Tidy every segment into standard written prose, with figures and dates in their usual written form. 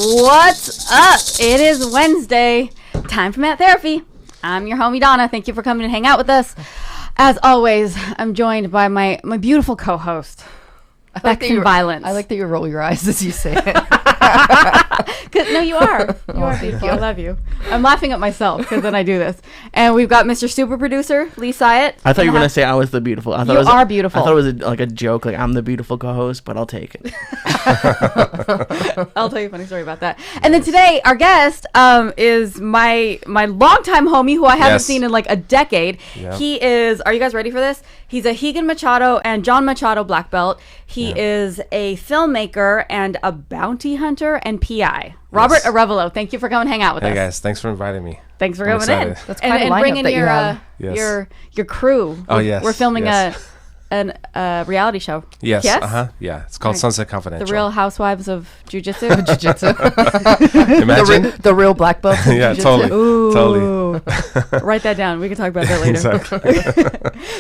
What's up? It is Wednesday. Time for Mat Therapy. I'm your homie Donna. Thank you for coming and hang out with us. As always, I'm joined by my beautiful co-host. Violence. I like that you roll your eyes as you say it. No, you are. You are beautiful. I love you. I'm laughing at myself because then I do this. And we've got Mr. Super Producer, Lee Syatt. I thought you were going to say I was the beautiful. You are beautiful. I thought it was like a joke, like I'm the beautiful co-host, but I'll take it. I'll tell you a funny story about that. And then today, our guest is my longtime homie who I haven't seen in like a decade. Yep. He is, are you guys ready for this? He's a Rigan Machado and Jiu Machado black belt. He is a filmmaker and a bounty hunter and PI. Robert Arevalo, thank you for coming hang out with us. Hey guys, thanks for inviting me. Thanks for coming in. That's quite a lineup bringing that you have. your crew. Oh yes, we're filming a reality show. Yes. Yeah, it's called Sunset Confidential. The Real Housewives of Jiu-Jitsu. Imagine the real black belt. Yeah, totally. Ooh. Totally. Write that down. We can talk about that later. Exactly.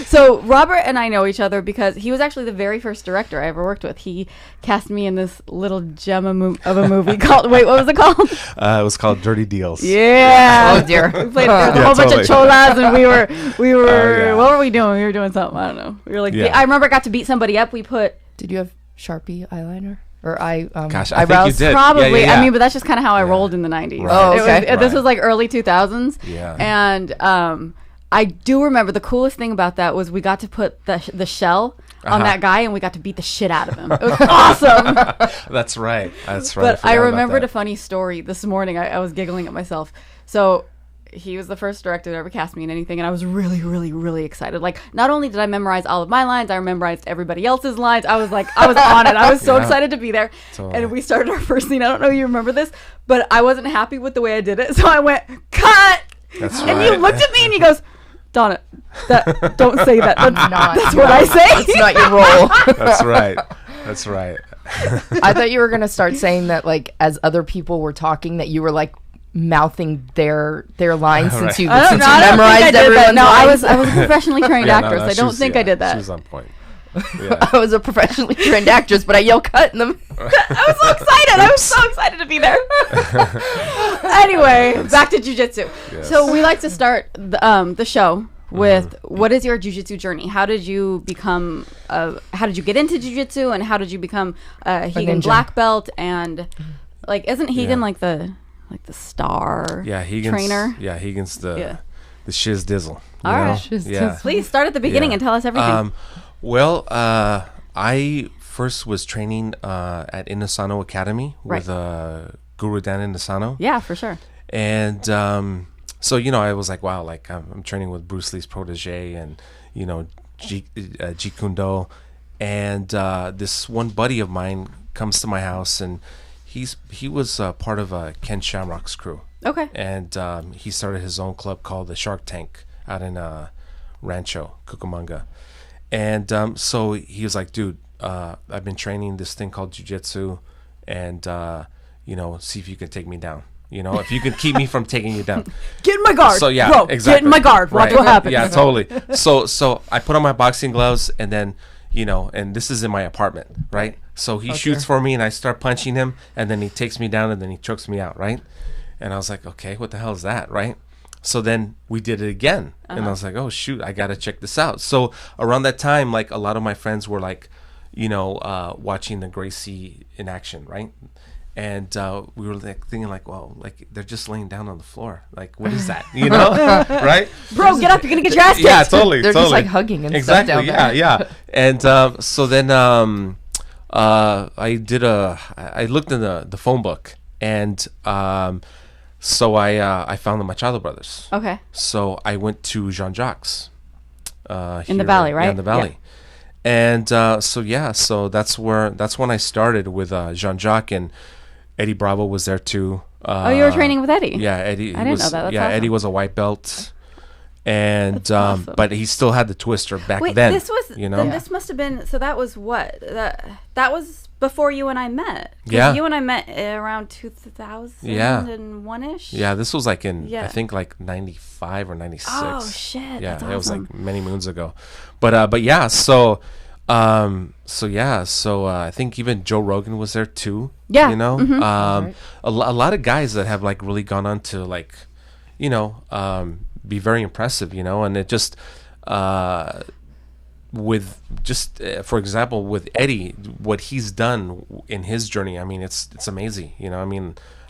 So Robert and I know each other because he was actually the very first director I ever worked with. He cast me in this little gem of a movie called. Wait, what was it called? It was called Dirty Deals. Yeah. Oh dear. We played a whole bunch of cholas, and we were. What were we doing? We were doing something. I don't know. We were like. Yeah. I remember I got to beat somebody up. We put. Did you have Sharpie eyeliner or Gosh, I eyebrows? think you did. Probably. Yeah. I mean, but that's just kind of how I rolled in the 90s. Right. Oh, okay. This was like early 2000s. Yeah. And I do remember the coolest thing about that was we got to put the shell on that guy, and we got to beat the shit out of him. It was awesome. That's right. That's right. But I remembered a funny story this morning. I was giggling at myself. So he was the first director that ever cast me in anything, and I was really, really, really excited. Like, not only did I memorize all of my lines, I memorized everybody else's lines. I was on it. I was so excited to be there. Totally. And we started our first scene. I don't know if you remember this, but I wasn't happy with the way I did it, so I went, cut! That's And right. he looked at me and he goes, Donna, don't say that. That's what no, I say. It's not your role. That's right. That's right. I thought you were gonna start saying that, like, as other people were talking, that you were like mouthing their lines since you memorized everyone's No, lines. I was a professionally trained actress. I she don't was- think I did that. She was on point. Yeah. I was a professionally trained actress, but I yell cut in them. I was so excited. I was so excited to be there. Anyway, back to jiu-jitsu. Yes. So we like to start the show with what is your jiu-jitsu journey? How did you become? How did you get into jiu-jitsu, and how did you become a Rigan black belt? And like, isn't Rigan like the star? Yeah, Higgins, trainer. Yeah, Higgins the shiz dizzle. All right. Yeah. Please start at the beginning and tell us everything. Well, I first was training at Inasano Academy with Guru Dan Inasano. Yeah, for sure. And so, I was like, wow, like I'm training with Bruce Lee's protege and, Jeet Kune Do. And this one buddy of mine comes to my house, and he was part of Ken Shamrock's crew. Okay. And he started his own club called the Shark Tank out in Rancho, Cucamonga. And so he was like, dude, I've been training this thing called jiu-jitsu, and, see if you can take me down. If you can keep me from taking you down. Get in my guard. So, yeah, bro, exactly. Get in my guard. Watch what happens. Yeah, totally. So I put on my boxing gloves, and then, and this is in my apartment, right? So he shoots for me, and I start punching him, and then he takes me down, and then he chokes me out, right? And I was like, okay, what the hell is that, right? So then we did it again, and I was like, oh shoot, I gotta check this out. So around that time, like, a lot of my friends were like, watching the Gracie in action, right? And we were like thinking, like, well, like, they're just laying down on the floor, like, what is that, right? Bro, get up! You're gonna get your ass kicked. Yeah, totally. They're just like hugging and stuff down there. Yeah. And so then I looked in the phone book, and so I found the Machado brothers. Okay. So I went to Jean-Jacques. In the valley, right? Yeah, in the valley. Yeah. And so that's when I started with Jean-Jacques, and Eddie Bravo was there too. You were training with Eddie? Yeah, Eddie. I didn't know that. That's awesome. Eddie was a white belt. And awesome. But he still had the twister back Wait, then. Then this must have been, so that was what? That was before you and I met. 'Cause Yeah. you and I met around 2001-ish. Yeah, this was like in I think like 95 or 96. Oh shit. Yeah, that's it was awesome. like many moons ago. But yeah, so So I think even Joe Rogan was there too. Yeah. You know, Right. a lot of guys that have like really gone on to like, be very impressive. And it just, with just for example, with Eddie, what he's done in his journey. I mean, it's amazing.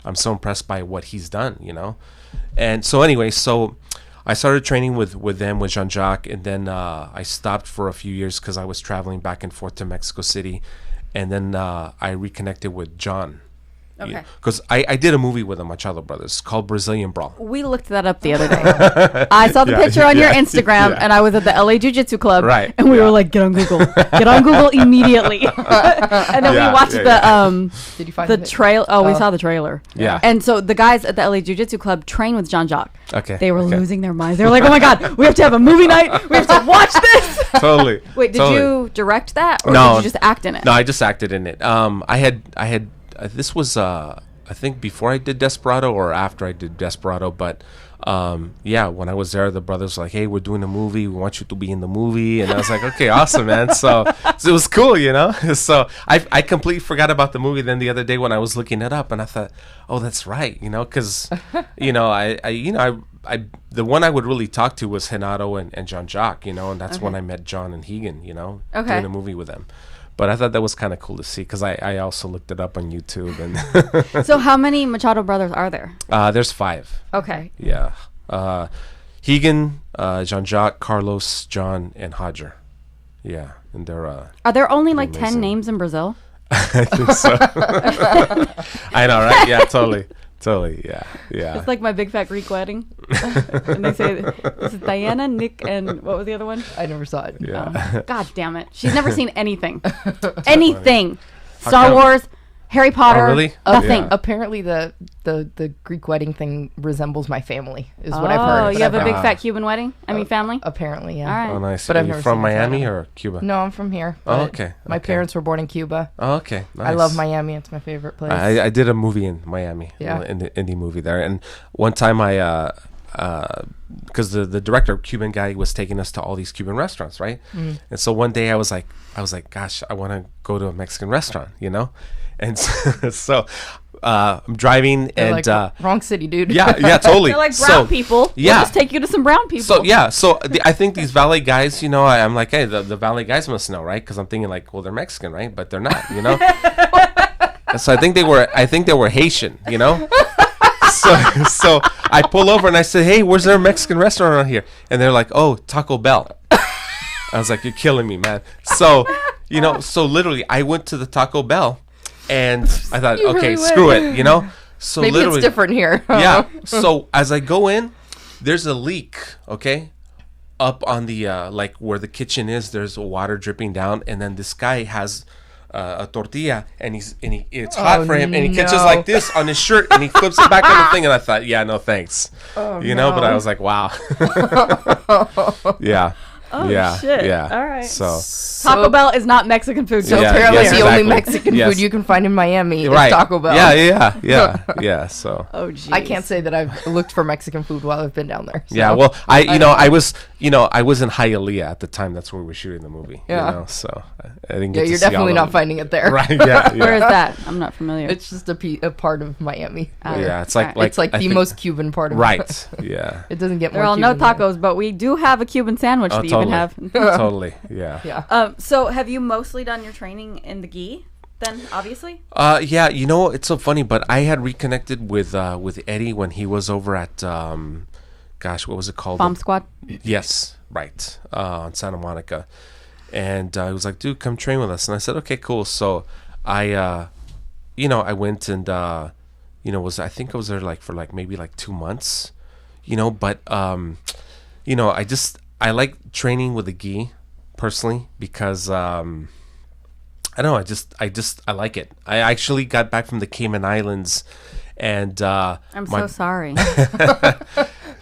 I'm so impressed by what he's done. And so anyway, so I started training with them, with Jean-Jacques, and then I stopped for a few years because I was traveling back and forth to Mexico City, and then I reconnected with John. Okay. Because I did a movie with the Machado brothers called Brazilian Brawl. We looked that up the other day. I saw the picture on your Instagram, and I was at the LA Jiu-Jitsu Club, right? And we were like, "Get on Google, get on Google immediately." And then we watched Did you find the trail? Oh, we saw the trailer. Yeah. And so the guys at the LA Jiu-Jitsu Club train with Jean-Jacques. Okay. They were losing their minds. They were like, "Oh my God, we have to have a movie night. We have to watch this." Totally. Wait, did you direct that, or No. did you just act in it? No, I just acted in it. I had this was I think before I did Desperado or after I did Desperado, but when I was there, the brothers were like, "Hey, we're doing a movie. We want you to be in the movie." And I was like, "Okay, awesome, man." So it was cool, So I completely forgot about the movie. Then the other day when I was looking it up, and I thought, "Oh, that's right," because I the one I would really talk to was Renato and Jean-Jacques, and that's when I met John and Higan, doing a movie with them. But I thought that was kind of cool to see because I also looked it up on YouTube. And So how many Machado brothers are there? There's 5. Okay. Yeah. Higan, Jean-Jacques, Carlos, John, and Hodger. Yeah. And they're... Are there only like 10 amazing. names in Brazil? I think so. I know, right? Yeah, totally. Yeah. It's like my big fat Greek wedding. And they say, this is Diana, Nick, and what was the other one? I never saw it. Yeah. God damn it. She's never seen anything. Anything. How Star come? Wars, Harry Potter. Oh, really? Nothing. Yeah. Apparently, the Greek wedding thing resembles my family, is what I've Oh, heard. you but have I've a big never- fat Cuban wedding? I mean, family? Apparently, yeah. All right. Oh, nice. But Are I've you never from seen it, so I Miami don't- or Cuba? No, I'm from here. Oh, but okay. My parents were born in Cuba. Oh, okay. Nice. I love Miami. It's my favorite place. I did a movie in Miami, Yeah. in the indie movie there, and one time I because the director, Cuban guy, was taking us to all these Cuban restaurants, right? And so one day I was like, gosh, I want to go to a Mexican restaurant, and so I'm driving They're and like, wrong city, dude. yeah, totally. They're like brown people. Yeah. We'll just take you to some brown people. So yeah, I think these valet guys, I'm like, hey, the valet guys must know, right? Because I'm thinking like, well, they're Mexican, right? But they're not, And so I think they were Haitian, So I pull over and I said, hey, where's there a Mexican restaurant around here? And they're like, oh, Taco Bell. I was like, you're killing me, man. So so literally I went to the Taco Bell and I thought, You okay, really screw went. it, So Maybe literally it's different here. yeah. So as I go in, there's a leak, okay? Up on the, like where the kitchen is, there's water dripping down. And then this guy has a tortilla and it's hot for him. And he catches no. like this on his shirt and he flips it back on the thing. And I thought, yeah, no thanks. Oh, But I was like, wow. Yeah. Oh, yeah. shit. Yeah. All right. So. Taco Bell is not Mexican food. So So Yeah, apparently yes, the only exactly. Mexican Yes. food you can find in Miami Right. is Taco Bell. Yeah. So. Oh, geez. I can't say that I've looked for Mexican food while I've been down there. So. Yeah, well, I was in Hialeah at the time. That's where we were shooting the movie. Yeah. So I didn't Yeah, get to you're see all definitely of not them. finding it there. Right? Yeah. Where is that? I'm not familiar. It's just a part of Miami. Yeah, it's Alright. It's like I the think- most Cuban part of right. Yeah. It doesn't get There more are no Cuban than- tacos, but we do have a Cuban sandwich that you can have. Totally. Yeah. Yeah. So have you mostly done your training in the gi then, obviously? Yeah. It's so funny, but I had reconnected with Eddie when he was over at gosh, what was it called? Bomb Squad? Yes, right. On Santa Monica. And he was like, dude, come train with us. And I said, okay, cool. So I I went and I think I was there for maybe 2 months, but I like training with the gi personally because I don't know, I like it. I actually got back from the Cayman Islands and I'm so sorry.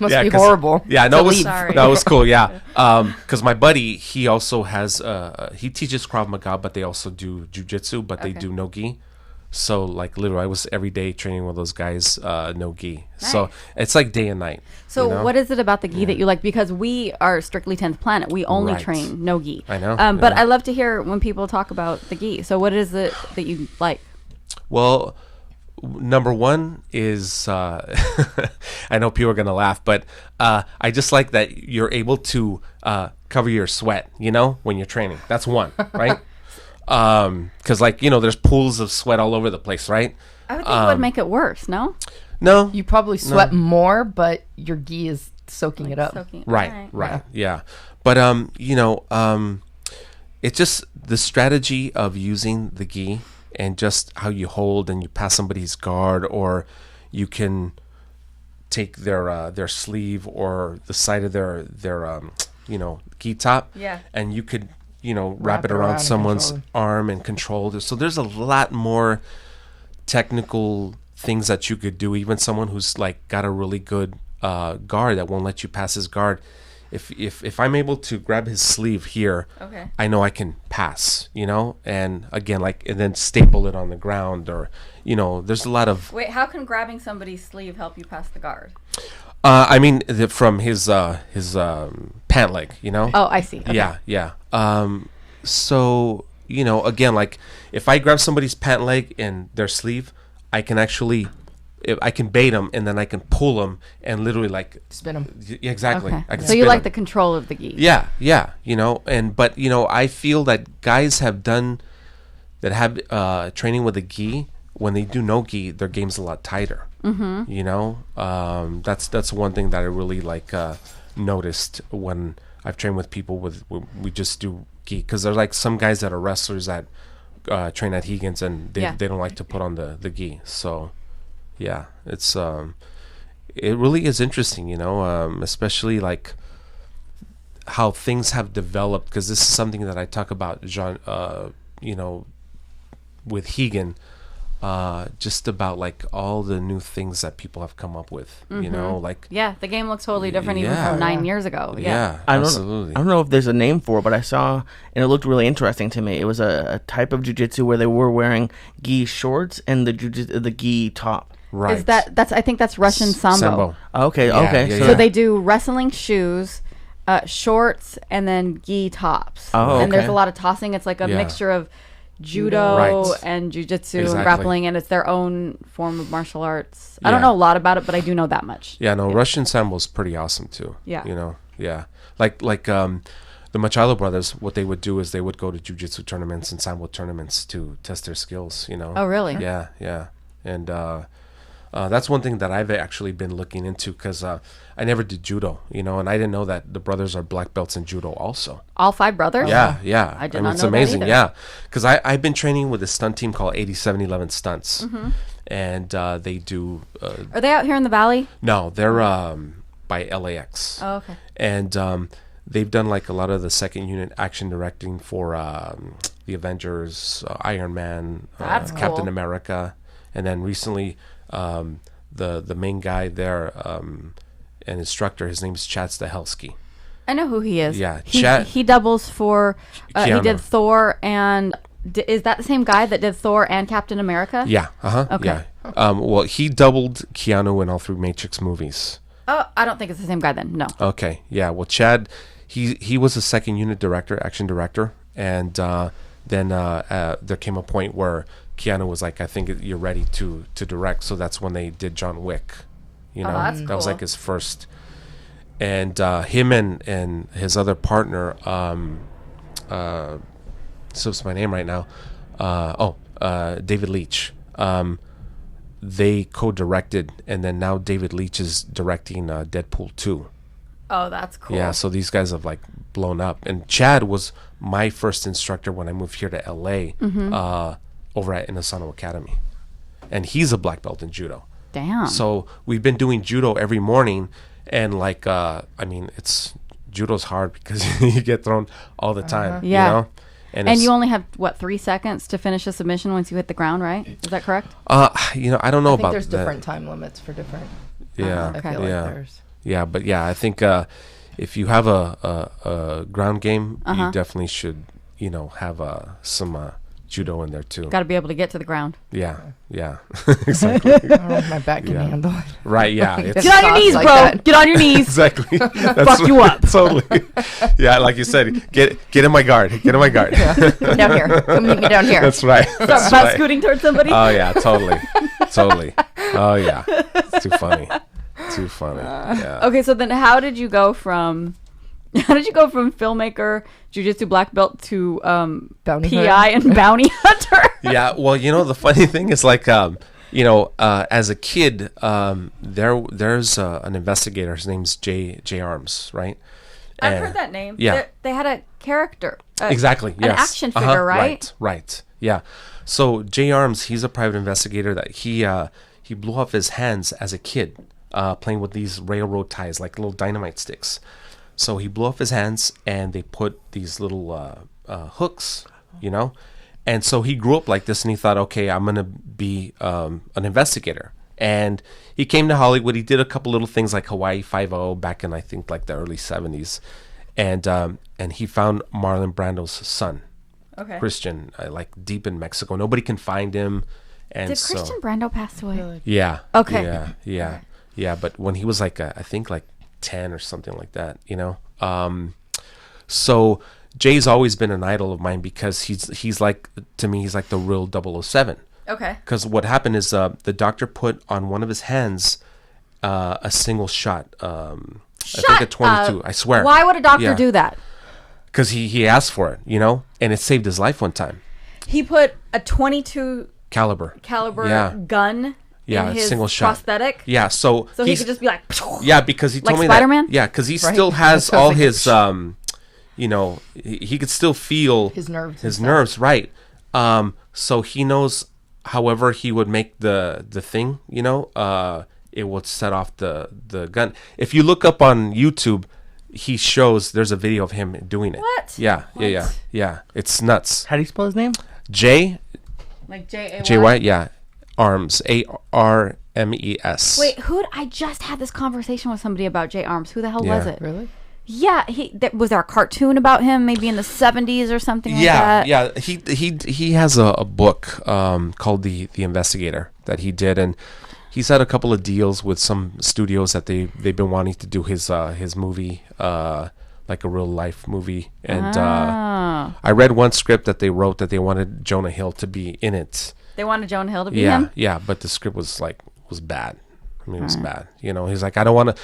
Must Yeah, be 'cause- horrible. Yeah, no, to it was, leave. Sorry. no, it was cool. Yeah, because my buddy, he also has he teaches Krav Maga, but they also do Jiu-Jitsu, but they Okay. do no gi. So like literally I was every day training with those guys, no gi. Nice. So it's like day and night. So what is it about the gi that you like? Because we are strictly 10th Planet. We only train no gi. I know. But I love to hear when people talk about the gi. So what is it that you like? Well, number one is I know people are gonna laugh, but I just like that you're able to cover your sweat, when you're training. That's one, right? Because there's pools of sweat all over the place, right? I would think it would make it worse. No, you probably sweat more, but your gi is soaking it up. Right. Yeah. But it's just the strategy of using the gi and just how you hold and you pass somebody's guard, or you can take their sleeve or the side of their gi top, and you could wrap it around someone's arm and control it. So there's a lot more technical things that you could do. Even someone who's like got a really good guard that won't let you pass his guard. If I'm able to grab his sleeve here, I know I can pass, and again, and then staple it on the ground, or, there's a lot of... Wait, how can grabbing somebody's sleeve help you pass the guard? From his pant leg, Oh, I see. Okay. Yeah. So, again, if I grab somebody's pant leg and their sleeve, I can actually... I can bait them, and then I can pull them and literally spin them. Exactly. Okay. So you like the control of the gi? Yeah. But I feel that guys have training with the gi. When they do no gi, their game's a lot tighter. Mm-hmm. That's one thing that I really noticed when I've trained with people we just do gi, because there's some guys that are wrestlers that train at Higgins, and they don't like to put on the gi. So. Yeah, it's it really is interesting, especially how things have developed, because this is something that I talk about, with Higan, just about all the new things that people have come up with, the game looks totally different even from 9 years ago. Absolutely. I don't know if there's a name for it, but I saw, and it looked really interesting to me. It was a type of jiu-jitsu where they were wearing gi shorts and the gi top. Right. I think that's Russian Sambo. Okay. So they do wrestling shoes, shorts, and then gi tops. And there's a lot of tossing. It's like a mixture of judo and jiu-jitsu and grappling, and it's their own form of martial arts. I don't know a lot about it, but I do know that much. Russian Sambo is pretty awesome too. The Machado brothers, what they would do is they would go to jiu-jitsu tournaments and Sambo tournaments to test their skills. Oh, really? Yeah. And that's one thing that I've actually been looking into, because I never did judo, and I didn't know that the brothers are black belts in judo also. All 5 brothers? Yeah. I did not it's know amazing, that either. because I've been training with a stunt team called 8711 Stunts, and they do... are they out here in the Valley? No, they're by LAX. Oh, okay. And they've done a lot of the second unit action directing for the Avengers, Iron Man, That's cool. Captain America, and then recently... the main guy there, an instructor, his name's Chad Stahelski. I know who he is. Yeah, he doubles for. He did Thor, and is that the same guy that did Thor and Captain America? Yeah. Okay. Yeah. Well, he doubled Keanu in all 3 Matrix movies. Oh, I don't think it's the same guy then. No. Okay. Yeah. Well, Chad, he was a second unit director, action director, and then there came a point where Keanu was like, I think you're ready to direct. So that's when they did John Wick. That's that was cool. his first. And him and his other partner, slips my name right now. David Leitch. They co-directed, and then now David Leitch is directing Deadpool 2. Oh, that's cool. Yeah, so these guys have blown up. And Chad was my first instructor when I moved here to LA. Over at Inasano Academy, and he's a black belt in judo. Damn. So we've been doing judo every morning, and it's judo's hard because you get thrown all the time. Yeah. And you only have 3 seconds to finish a submission once you hit the ground, right? Is that correct? I don't know about there's different time limits for different. Yeah. I feel like there's. Yeah, but I think if you have a ground game, you definitely should have some judo in there too. Got to be able to get to the ground. Yeah, exactly. I don't know if my back can handle it. Right, yeah. Get on your knees, bro. Get on your knees. Exactly. Fuck you up. Totally. Yeah, like you said, get in my guard. Get in my guard. Come down here. Come meet me down here. That's right. Start butt scooting towards somebody. Oh yeah, totally. Oh yeah, it's too funny. Yeah. Okay, so then how did you go from filmmaker, jiu-jitsu black belt to Bounty PI and bounty hunter? Yeah, well, the funny thing is like as a kid, there's an investigator. His name's J Arms, right? I've heard that name. Yeah, they had a character. Exactly. Yes. An action figure, right? Right. Yeah. So J Arms, he's a private investigator that he blew off his hands as a kid, playing with these railroad ties, like little dynamite sticks. So he blew off his hands, and they put these little hooks, And so he grew up like this, and he thought, okay, I'm gonna be an investigator. And he came to Hollywood. He did a couple little things like Hawaii 5-0 back in, I think, like the early 70s, and he found Marlon Brando's son, Christian, like deep in Mexico. Nobody can find him. And did Christian Brando pass away? Yeah. Okay. Yeah. But when he was like, I think like 10 or something like that, So Jay's always been an idol of mine because he's like, to me, he's like the real 007. Okay. Because what happened is the doctor put on one of his hands a single shot. I think a 22. I swear. Why would a doctor do that? Because he asked for it, and it saved his life one time. He put a 22 caliber gun in his single shot prosthetic. Yeah, so he could just be like. Yeah, because he told like me Spider-Man? that. Yeah, because he still has all his he could still feel his nerves. His nerves, right? So he knows. However, he would make the thing, it would set off the gun. If you look up on YouTube, there's a video of him doing it. What? Yeah. It's nuts. How do you spell his name? J. Like J-A-Y? J-Y, yeah. Arms. A-R-M-E-S. Wait, I just had this conversation with somebody about J Arms. Who the hell was it? Really? Yeah, was there a cartoon about him, maybe in the 70s or something like that? Yeah. He has a book called The Investigator that he did, and he's had a couple of deals with some studios that they've been wanting to do his movie, like a real life movie. And I read one script that they wrote that they wanted Jonah Hill to be in it. They wanted Jonah Hill to be him? Yeah, but the script was bad. I mean, it was bad. He's like, I don't want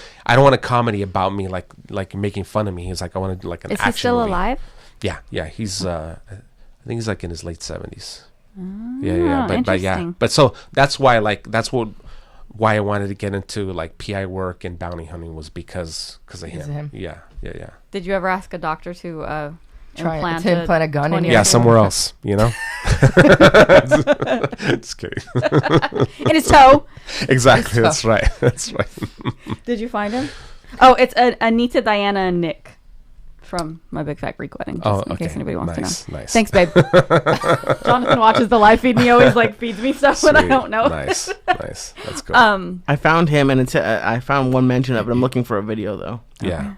a comedy about me, like making fun of me. He's like, I want to do like an action movie. Is he still alive? Yeah. He's I think he's like in his late 70s. Yeah. But so that's why why I wanted to get into like PI work and bounty hunting was because of him. Yeah. Did you ever ask a doctor to implant a gun in your head? Somewhere else, Just kidding. In his toe. Exactly. That's right. Did you find him? Oh, it's Anita, Diana, and Nick from My Big Fat Greek Wedding. In case anybody wants to know. Nice. Thanks, babe. Jonathan watches the live feed and he always feeds me stuff when I don't know. Nice. That's good. I found him and I found one mention of it. I'm looking for a video though. Yeah.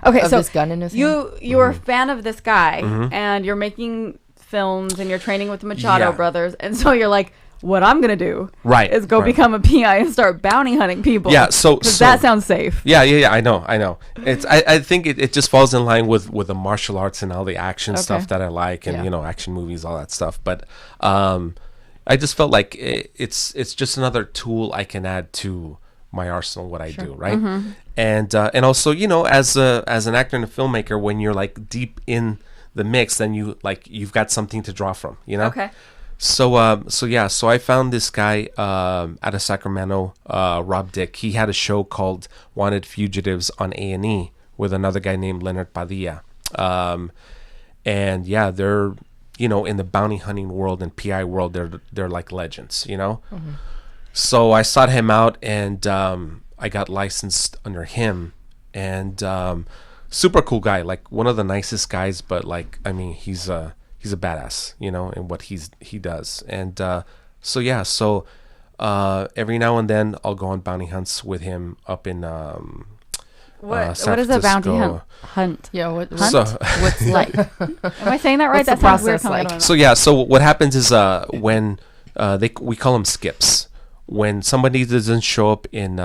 Okay, of so this gun in his hand? You were a fan of this guy and you're making films and you're training with the Machado brothers, and so you're like, what I'm gonna do is go become a PI and start bounty hunting people. Yeah, so that sounds safe. Yeah. I know. It's I think it just falls in line with the martial arts and all the action stuff that I like, and action movies, all that stuff. But I just felt like it's just another tool I can add to my arsenal, what I do, right? And also, as an actor and a filmmaker, when you're like deep in the mix, then you've got something to draw from, Okay. So I found this guy out of Sacramento, Rob Dick. He had a show called Wanted Fugitives on A&E with another guy named Leonard Padilla. And yeah, they're in the bounty hunting world and PI world, they're like legends, So I sought him out, and I got licensed under him, and super cool guy, like one of the nicest guys, but he's a badass, in what he does. And so every now and then I'll go on bounty hunts with him up in What is a bounty hunt? Yeah, what's like? Am I saying that right? That sounds weird. Like? So what happens is when we call them skips. When somebody doesn't show up in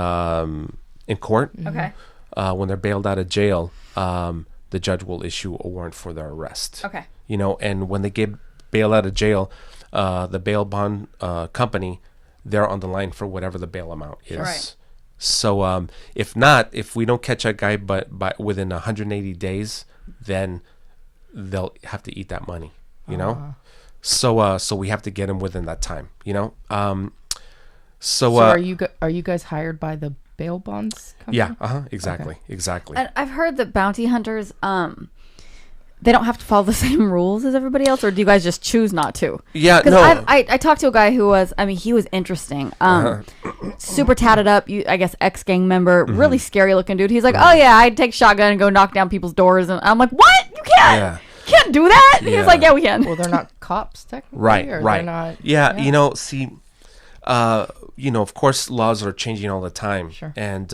court, okay, when they're bailed out of jail, the judge will issue a warrant for their arrest. Okay, and when they get bailed out of jail, the bail bond company, they're on the line for whatever the bail amount is. Right. So if we don't catch that guy, but by within 180 days, then they'll have to eat that money. So we have to get him within that time. So are you guys hired by the bail bonds company? Yeah. Exactly. Okay. Exactly. And I've heard that bounty hunters, they don't have to follow the same rules as everybody else, or do you guys just choose not to? Yeah, no. I talked to a guy who was, he was interesting. Super tatted up, I guess ex-gang member, really scary looking dude. He's like, oh yeah, I'd take shotgun and go knock down people's doors. And I'm like, what? You can't? Yeah. Can't do that? Yeah. He's like, yeah, we can. Well, they're not cops technically. Right. They're not, yeah. See, of course laws are changing all the time. Sure. And,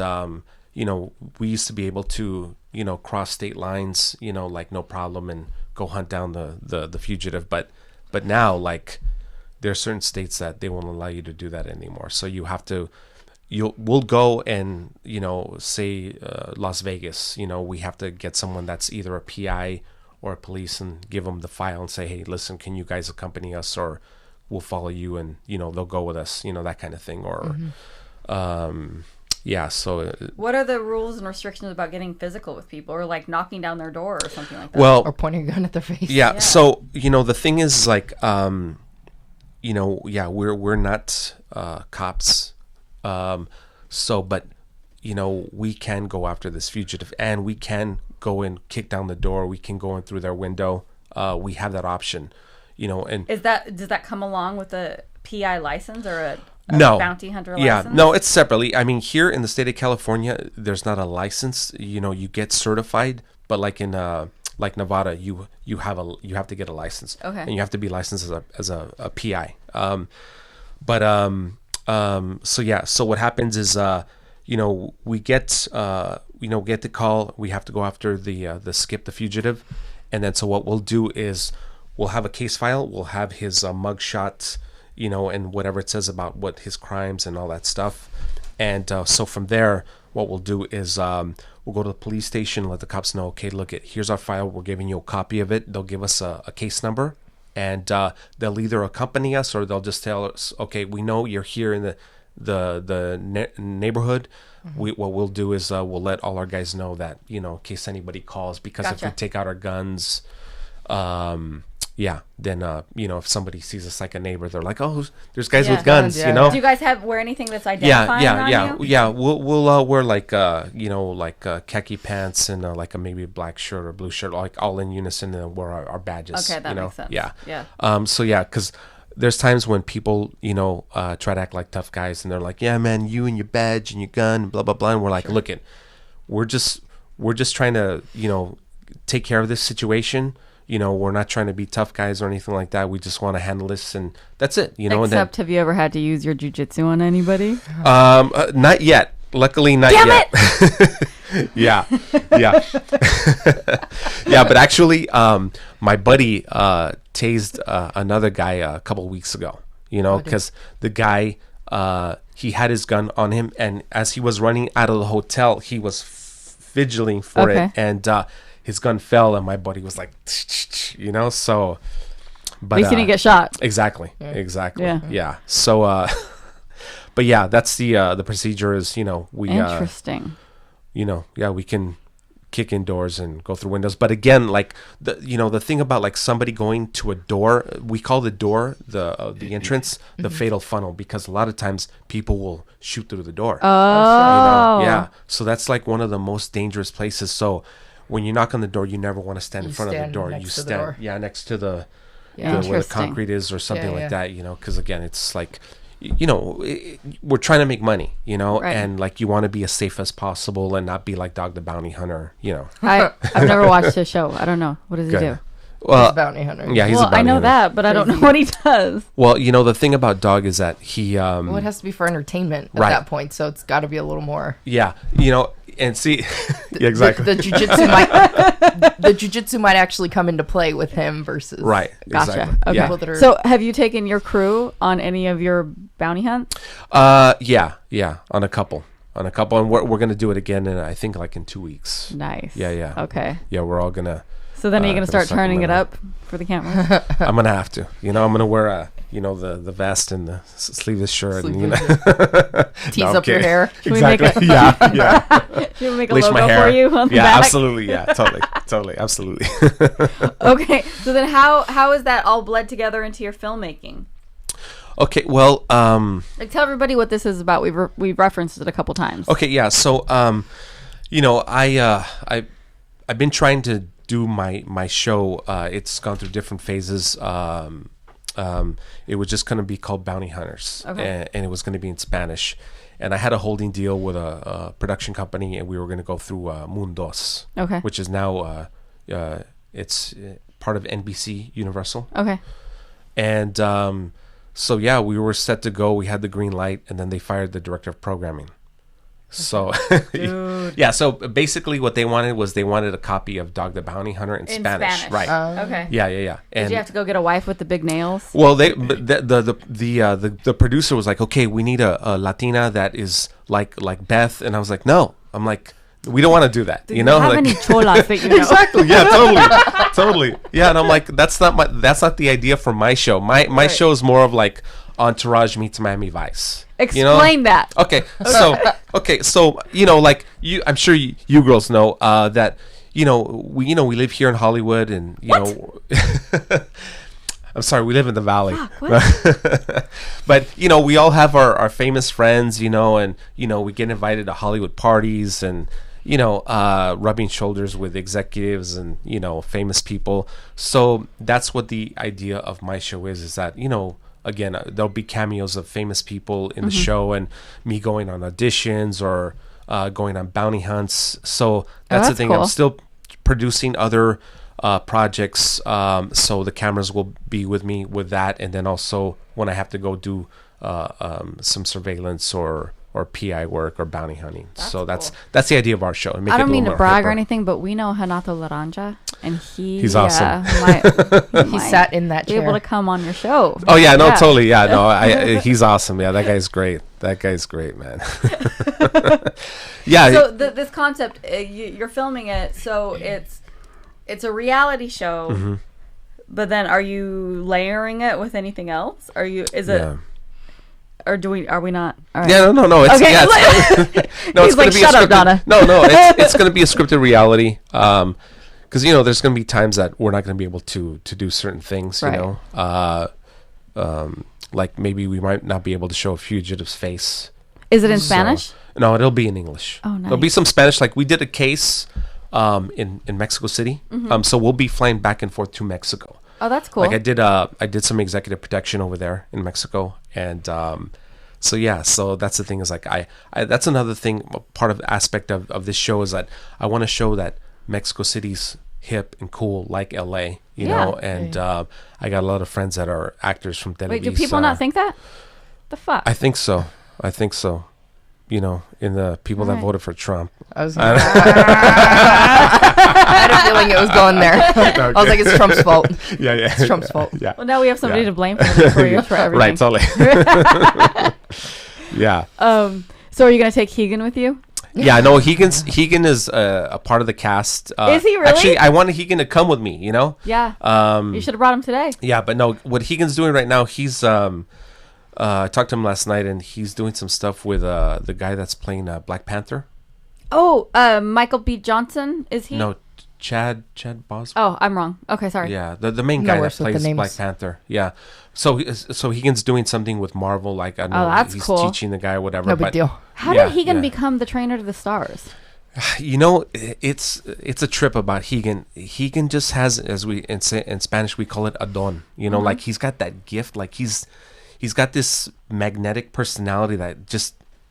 we used to be able to, cross state lines, like no problem and go hunt down the fugitive. But now, like, there are certain states that they won't allow you to do that anymore. So you have to, we'll go and, say Las Vegas, we have to get someone that's either a PI or a police and give them the file and say, hey, listen, can you guys accompany us, or we'll follow you and, they'll go with us, that kind of thing. Or, yeah, so... what are the rules and restrictions about getting physical with people, or like knocking down their door or something like that? Well... or pointing a gun at their face. Yeah, so, the thing is, like, we're not cops. But, we can go after this fugitive, and we can go and kick down the door. We can go in through their window. We have that option, and... does that come along with a PI license or a bounty hunter license? Yeah, no, it's separately. Here in the state of California, there's not a license. You get certified, but like in like Nevada, you have to get a license. Okay. And you have to be licensed as a PI. So what happens is we get get the call. We have to go after the skip, the fugitive, and then so what we'll do is we'll have a case file. We'll have his mug shots, and whatever it says about what his crimes and all that stuff. And so from there, what we'll do is we'll go to the police station, let the cops know, okay, look, here's our file. We're giving you a copy of it. They'll give us a case number, and they'll either accompany us or they'll just tell us, okay, we know you're here in the neighborhood. What we'll do is we'll let all our guys know that, in case anybody calls, because if we take out our guns, then if somebody sees us like a neighbor, they're like, oh, there's guys with guns, Do you guys wear anything that's identifying on you? Yeah. We'll wear like khaki pants and like maybe a black shirt or blue shirt, like all in unison, and wear our badges. Okay, that makes sense. Yeah. Because there's times when people, try to act like tough guys, and they're like, yeah, man, you and your badge and your gun, blah blah blah, and we're like, look, we're just trying to, take care of this situation. We're not trying to be tough guys or anything like that. We just want to handle this, and that's it. Except, have you ever had to use your jiu-jitsu on anybody? Not yet. Luckily, not yet. Damn it! Yeah. Yeah, but actually, my buddy tased another guy a couple weeks ago. Because the guy he had his gun on him, and as he was running out of the hotel, he was vigiling for it, and his gun fell, and my buddy was like, so. But he didn't get shot. Exactly. Yeah. So, but yeah, that's the procedure. Is we interesting. We can kick in doors and go through windows. But again, like the thing about like somebody going to a door, we call the door the entrance the fatal funnel, because a lot of times people will shoot through the door. Oh. Yeah. So that's like one of the most dangerous places. So when you knock on the door, you never want to stand in front of the door. You stand next to the where the concrete is or something like that, because again, it's like, we're trying to make money, right. And like you want to be as safe as possible and not be like Dog the Bounty Hunter, I've never watched his show. I don't know. What does he do? Well, he's a bounty hunter. Yeah, he's a bounty hunter. I know that, but I don't know what he does. Well, the thing about Dog is that he... it has to be for entertainment at that point, so it's got to be a little more... Yeah, see, yeah, exactly. The jiu-jitsu might actually come into play with him versus. Right. Gotcha. Exactly. Okay. Yeah. So, have you taken your crew on any of your bounty hunts? Yeah, on a couple, and we're gonna do it again in, I think, like in 2 weeks. Nice. Yeah. Okay. Yeah, we're all gonna. So then are you gonna start turning it up for the camera? I'm gonna have to. I'm gonna wear the vest and the sleeveless shirt and tease up your hair. Exactly. Yeah. Should we make a Bleach logo my hair. for you on the yeah, back? absolutely. Yeah, totally, absolutely. Okay. So then how is that all bled together into your filmmaking? Okay, well, like, tell everybody what this is about. We've referenced it a couple times. Okay, yeah. So, I've been trying to do my show. It's gone through different phases. It was just going to be called Bounty Hunters, okay. and it was going to be in Spanish. And I had a holding deal with a production company, and we were going to go through Mundos, okay, which is now it's part of NBC Universal. Okay. And so yeah, we were set to go. We had the green light, and then they fired the director of programming. So yeah, so basically what they wanted was a copy of Dog the Bounty Hunter in Spanish. Right. Okay. Yeah. And did you have to go get a wife with the big nails? Well, the producer was like, okay, we need a Latina that is like Beth, and I was like, no, I'm like, we don't want to do that. Do you know, how like, many cholas that you know? Exactly. Yeah. Totally. Yeah, and I'm like, that's not the idea for my show. My show is more of like Entourage meets Miami Vice. Explain that. Okay. So like I'm sure you girls know that we live here in Hollywood, and know I'm sorry, we live in the Valley. But we all have our famous friends, and we get invited to Hollywood parties, and rubbing shoulders with executives and famous people. So that's what the idea of my show is that again, there'll be cameos of famous people in the show, and me going on auditions or going on bounty hunts. So that's the thing. Cool. I'm still producing other projects, so the cameras will be with me with that, and then also when I have to go do some surveillance or PI work or bounty hunting. That's the idea of our show. I don't mean to brag or anything, but we know Renato Laranja, and he's awesome. He sat in that chair. Be able to come on your show. Oh yeah, no, totally. Yeah, no, he's awesome. Yeah, that guy's great. That guy's great, man. Yeah. So this concept, you're filming it, so it's a reality show. Mm-hmm. But then, are you layering it with anything else? Yeah. Or are we not? All right. Yeah, no. It's, okay. Yeah, it's, no, he's like, shut up, Donna. No, it's going to be a scripted reality. Because there's going to be times that we're not going to be able to do certain things. Right. Like maybe we might not be able to show a fugitive's face. Is it in Spanish? No, it'll be in English. Oh, nice. There'll be some Spanish. Like we did a case in Mexico City. Mm-hmm. So we'll be flying back and forth to Mexico. Oh, that's cool. Like I did some executive protection over there in Mexico, and so that's the thing is like I that's another thing, part of the aspect of this show is that I want to show that Mexico City's hip and cool like LA, you know, and I got a lot of friends that are actors from Televisa. Wait, do people not think that? The fuck? I think so. In the people that voted for Trump. I had a feeling it was going there. I was like, it's Trump's fault. Yeah. It's Trump's fault. Yeah. Well, now we have somebody to blame for everything. Right, totally. Yeah. So are you going to take Higan with you? Yeah, no, Higan is a part of the cast. Is he really? Actually, I wanted Higan to come with me, Yeah. You should have brought him today. Yeah, but no, what Higan's doing right now, he's... I talked to him last night, and he's doing some stuff with the guy that's playing Black Panther. Oh, Michael B. Johnson, is he? No, Chad Boswell. Oh, I'm wrong. Okay, sorry. Yeah, the main guy that plays Black Panther. Yeah, so Higan's doing something with Marvel. Like I know that's he's cool. teaching the guy or whatever. No big deal. How did Higan become the trainer to the stars? It's a trip about Higan. Higan just has, as we in Spanish we call it a don. Like he's got that gift. Like he's got this magnetic personality that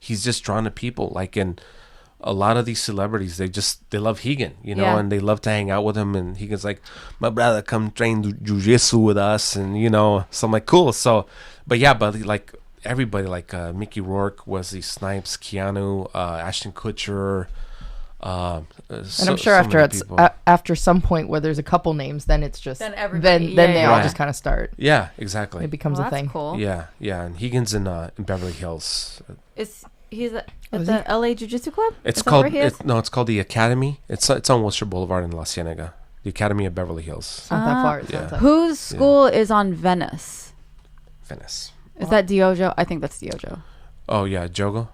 he's just drawn to people. Like, and a lot of these celebrities, they love Higan, and they love to hang out with him. And Higan's like, my brother, come train Jiu-jitsu with us. And, so I'm like, cool. So, but like everybody, like Mickey Rourke, Wesley Snipes, Keanu, Ashton Kutcher, And I'm sure after some point where there's a couple names, then it's just then they all just kind of start. Yeah, exactly. It becomes a thing. Cool. Yeah. And Higgins in Beverly Hills. He's at the LA Jiu-Jitsu Club? It's called the Academy. It's on Worcester Boulevard in La Cienega. The Academy of Beverly Hills. It's not that far. It sounds like. Whose school is on Venice? Venice. Is that Diogo? I think that's Diogo. Oh yeah, Jogo.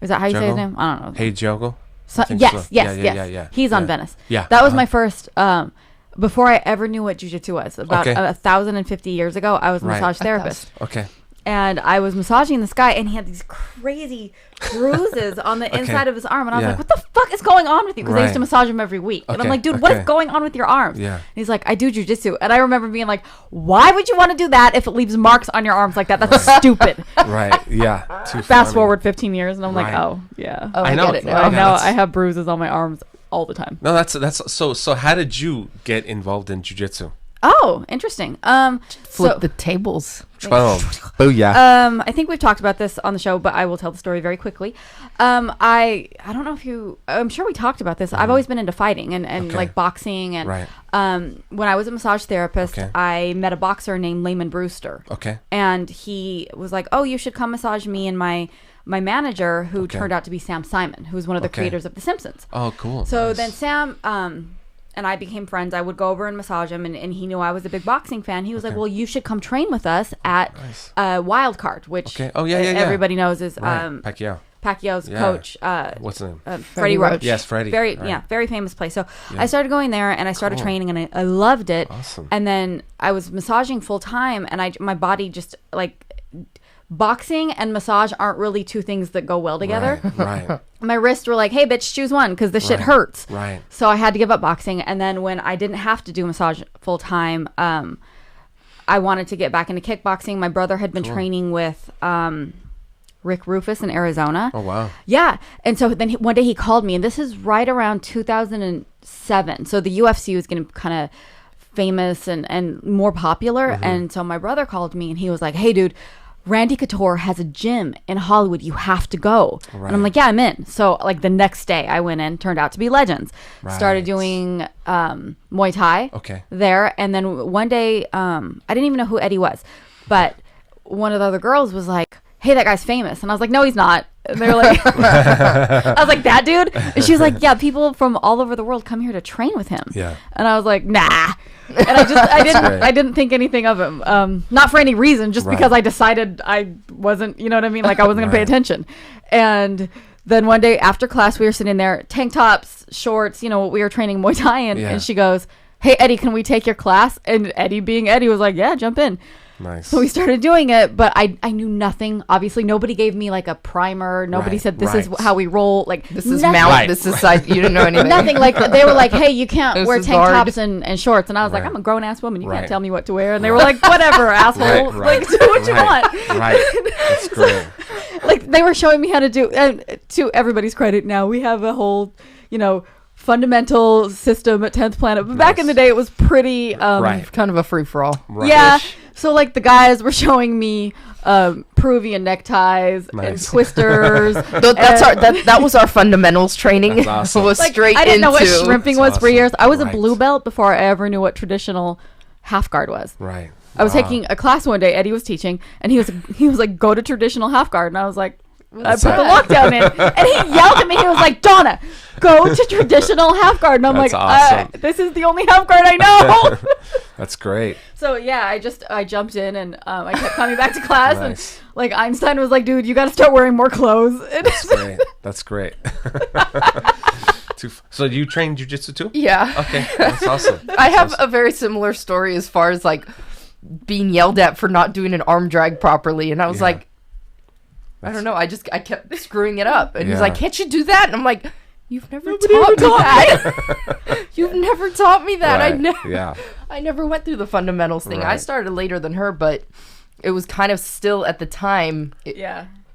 Is that how you say his name? I don't know. Hey Jogo. Yes. He's on Venice. Yeah. That was my first. Before I ever knew what jiu-jitsu was, about 1,050 years ago, I was a massage therapist. Okay. And I was massaging this guy, and he had these crazy bruises on the inside of his arm. And I was like, what the fuck is going on with you? Because I used to massage him every week. And I'm like, dude, what is going on with your arms? Yeah. And he's like, I do jujitsu. And I remember being like, why would you want to do that if it leaves marks on your arms like that? That's stupid. Right. Yeah. Fast forward 15 years, and I'm like, oh, yeah. Oh, I know. Get it now. Now I have bruises on my arms all the time. No, that's so how did you get involved in jiu-jitsu? Oh, interesting. Flip the tables. Booyah. I think we've talked about this on the show, but I will tell the story very quickly. I don't know if I'm sure we talked about this. I've always been into fighting and like boxing. And when I was a massage therapist, I met a boxer named Layman Brewster. Okay. And he was like, oh, you should come massage me and my manager, who turned out to be Sam Simon, who was one of the creators of The Simpsons. Oh, cool. So then Sam and I became friends. I would go over and massage him, and he knew I was a big boxing fan. He was like, well, you should come train with us at Wild Card, which everybody knows is Pacquiao's coach. What's his name? Freddie Roach. Yes, Freddie. Very famous place. So I started going there, and I started training, and I loved it. Awesome. And then I was massaging full time, and my body just like... Boxing and massage aren't really two things that go well together. Right. My wrists were like, hey, bitch, choose one because this shit hurts. Right. So I had to give up boxing. And then when I didn't have to do massage full time, I wanted to get back into kickboxing. My brother had been training with Rick Rufus in Arizona. Oh, wow. Yeah. And so then one day he called me, and this is right around 2007. So the UFC was getting kind of famous and more popular. And so my brother called me, and he was like, hey, dude, Randy Couture has a gym in Hollywood. You have to go. Right. And I'm like, yeah, I'm in. So like the next day I went in, turned out to be Legends. Right. Started doing Muay Thai there. And then one day, I didn't even know who Eddie was. But one of the other girls was like, hey, that guy's famous. And I was like, no, he's not. And they were like, I was like, that dude? And she was like, yeah, people from all over the world come here to train with him. Yeah. And I was like, nah. And I didn't think anything of him. Not for any reason, just because I decided I wasn't, you know what I mean? Like I wasn't going to pay attention. And then one day after class, we were sitting there, tank tops, shorts, we were training Muay Thai in. And she goes, hey, Eddie, can we take your class? And Eddie, being Eddie, was like, yeah, jump in. Nice. So we started doing it, but I knew nothing. Obviously, nobody gave me like a primer. Nobody said this is how we roll. Like this is mount. This is side. You didn't know anything. Nothing. Like they were like, hey, you can't wear tank tops and shorts. And I was like, I'm a grown ass woman. You can't tell me what to wear. And they were like, whatever, asshole. Like do what you want. Right. That's great. Like they were showing me how to do. And to everybody's credit, now we have a whole, fundamental system at 10th Planet. But back in the day, it was pretty kind of a free for all. Right. Yeah. So like the guys were showing me Peruvian neckties and twisters. That was our fundamentals training. That's awesome. Was straight I didn't know what into shrimping was for years. I was a blue belt before I ever knew what traditional half guard was. Right. I was taking a class one day. Eddie was teaching, and he was like, "Go to traditional half guard," and I was like, I put the lockdown in, and he yelled at me. He was like, Donna, go to traditional half guard. And I'm like, awesome. This is the only half guard I know. That's great. So yeah, I jumped in, and I kept coming back to class. And like Einstein was like, dude, you got to start wearing more clothes. That's great. So you train jiu-jitsu too? Yeah. Okay, that's awesome. I have a very similar story as far as like being yelled at for not doing an arm drag properly, and I was like, I don't know. I kept screwing it up. And he's like, can't you do that? And I'm like, you've never taught me that. You've never taught me that. Right. I never went through the fundamentals thing. Right. I started later than her, but it was kind of still at the time.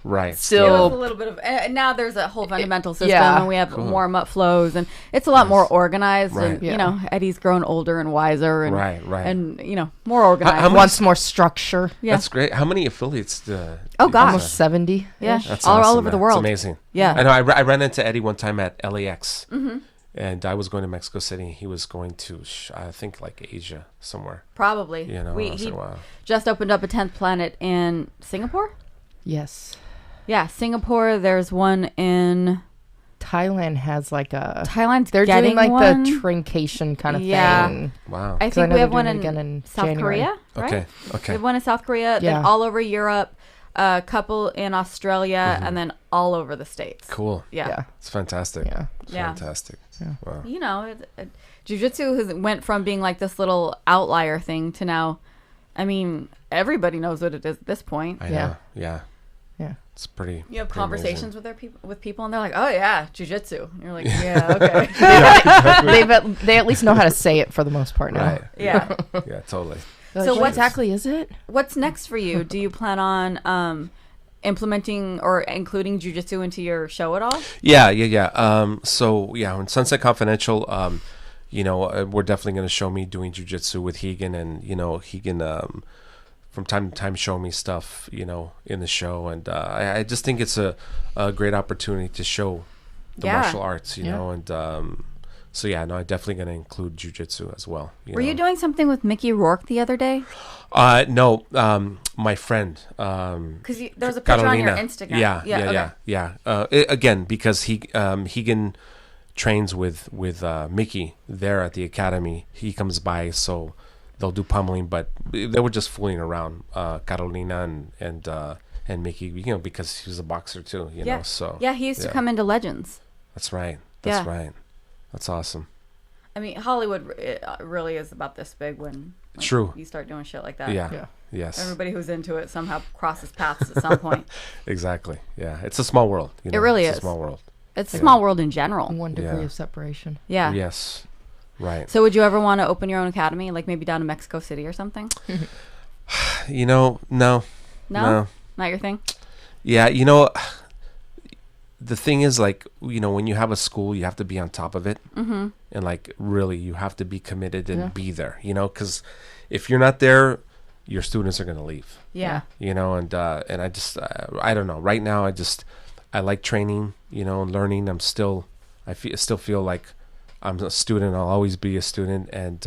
Right. still a little bit of, and now there's a whole fundamental system, yeah. and we have warm-up flows, and it's a lot more organized. Right. And you know, Eddie's grown older and wiser, and Right. and you know, more organized. wants more structure. Yeah. That's great. How many affiliates? Oh, gosh. Almost 70. Yeah. That's all awesome, over the man. world. It's amazing. Yeah. I know. I ran into Eddie one time at LAX, and I was going to Mexico City. He was going to, I think, like Asia somewhere. Probably. You know, I was he like, wow. just opened up a 10th planet in Singapore. Yes. Yeah, Singapore. There's one in Thailand has like a... Thailand's They're getting doing like one. the trincation kind of Yeah. thing. Wow. I 'Cause I think know we have they're one doing in, it again in South January. Korea, right? Okay. We Okay. have one in South Korea, Yeah. then all over Europe, a couple in Australia, and then all over the States. Cool. Yeah. Yeah. It's fantastic. Yeah. It's Yeah. fantastic. Wow. You know, jiu-jitsu went from being like this little outlier thing to now, I mean, everybody knows what it is at this point. I Yeah. know. Yeah. Yeah. It's pretty. You have pretty conversations amazing. with people, and they're like, "Oh yeah, jiu-jitsu." And you're like, "Yeah, okay." They at least know how to say it for the most part now. Right. Yeah. Yeah. Totally. They're So like, what what- exactly is it? What's next for you? Do you plan on implementing or including jiu-jitsu into your show at all? Yeah. So yeah, on Sunset Confidential, you know, we're definitely going to show me doing jiu-jitsu with Rigan, and you know, Rigan from time to time show me stuff, you know, in the show, and I just think it's a great opportunity to show the martial arts, you know, and so yeah, no, I'm definitely going to include jiu-jitsu as well. Were you doing something with Mickey Rourke the other day? No, my friend. Because there's a picture on your Carolina. Instagram. Yeah. Again, because Rigan trains with Mickey there at the academy. He comes by, so they'll do pummeling, but they were just fooling around, Carolina and Mickey, you know, because he was a boxer too, you know. So yeah, he used to come into Legends. That's right. Right. That's awesome. I mean, Hollywood really is about this big when True. you start doing shit like that. Yeah. Yes. Everybody who's into it somehow crosses paths at some point. Exactly. Yeah. It's a small world. You know? It really it's is. a small world. It's a small world in general. 1 degree Yeah. of separation. Yeah. Yes. Right. So would you ever want to open your own academy, like maybe down in Mexico City or something? You know, no. No? Not your thing? Yeah, you know, the thing is, like, you know, when you have a school, you have to be on top of it. Mm-hmm. And, like, really, you have to be committed and be there, you know, because if you're not there, your students are going to leave. Yeah. You know, and I just, I don't know. Right now, I like training, you know, and learning. still feel like I'm a student. I'll always be a student. And,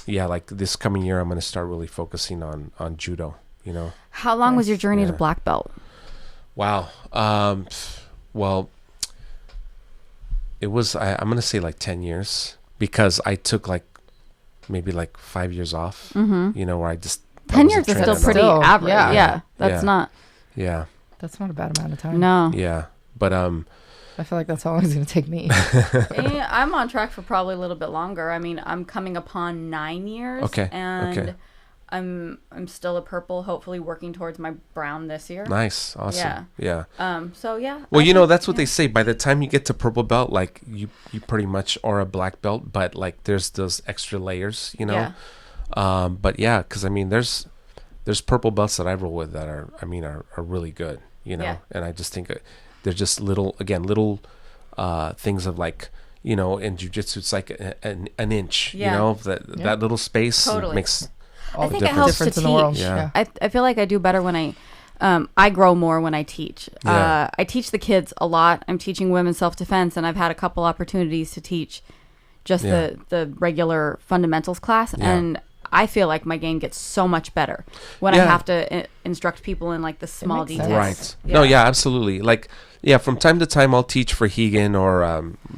yeah, like this coming year, I'm going to start really focusing on judo, you know. How long was your journey to Yeah. black belt? Wow. Well, it was, I'm going to say like 10 years, because I took like maybe like 5 years off, you know, where I just. 10 years is training still at all. pretty Still, average. yeah. Yeah. That's Yeah. not. Yeah. That's not a bad amount of time. No. Yeah. But, I feel like that's how long it's going to take me. Yeah, I'm on track for probably a little bit longer. I mean, I'm coming upon 9 years. Okay, And okay. I'm still a purple, hopefully working towards my brown this year. nice. Awesome. Yeah. So yeah. Well, I you know, think- that's what they say. By the time you get to purple belt, like you pretty much are a black belt, but like there's those extra layers, you know? Yeah. But yeah, because I mean, there's purple belts that I roll with that are really good, you know? Yeah. And I just think they're just little things of like, you know, in jiu-jitsu, it's like an inch, Yeah. you know, that little space Totally. makes All I think the it helps difference to in the world. teach. Yeah. I feel like I do better when I grow more when I teach. Yeah. I teach the kids a lot. I'm teaching women's self-defense, and I've had a couple opportunities to teach just Yeah. the regular fundamentals class, Yeah. and I feel like my game gets so much better when I Yeah. have to instruct people in like the small makes sense. details. Right. No, yeah, absolutely. Like, yeah, from time to time I'll teach for Rigan, or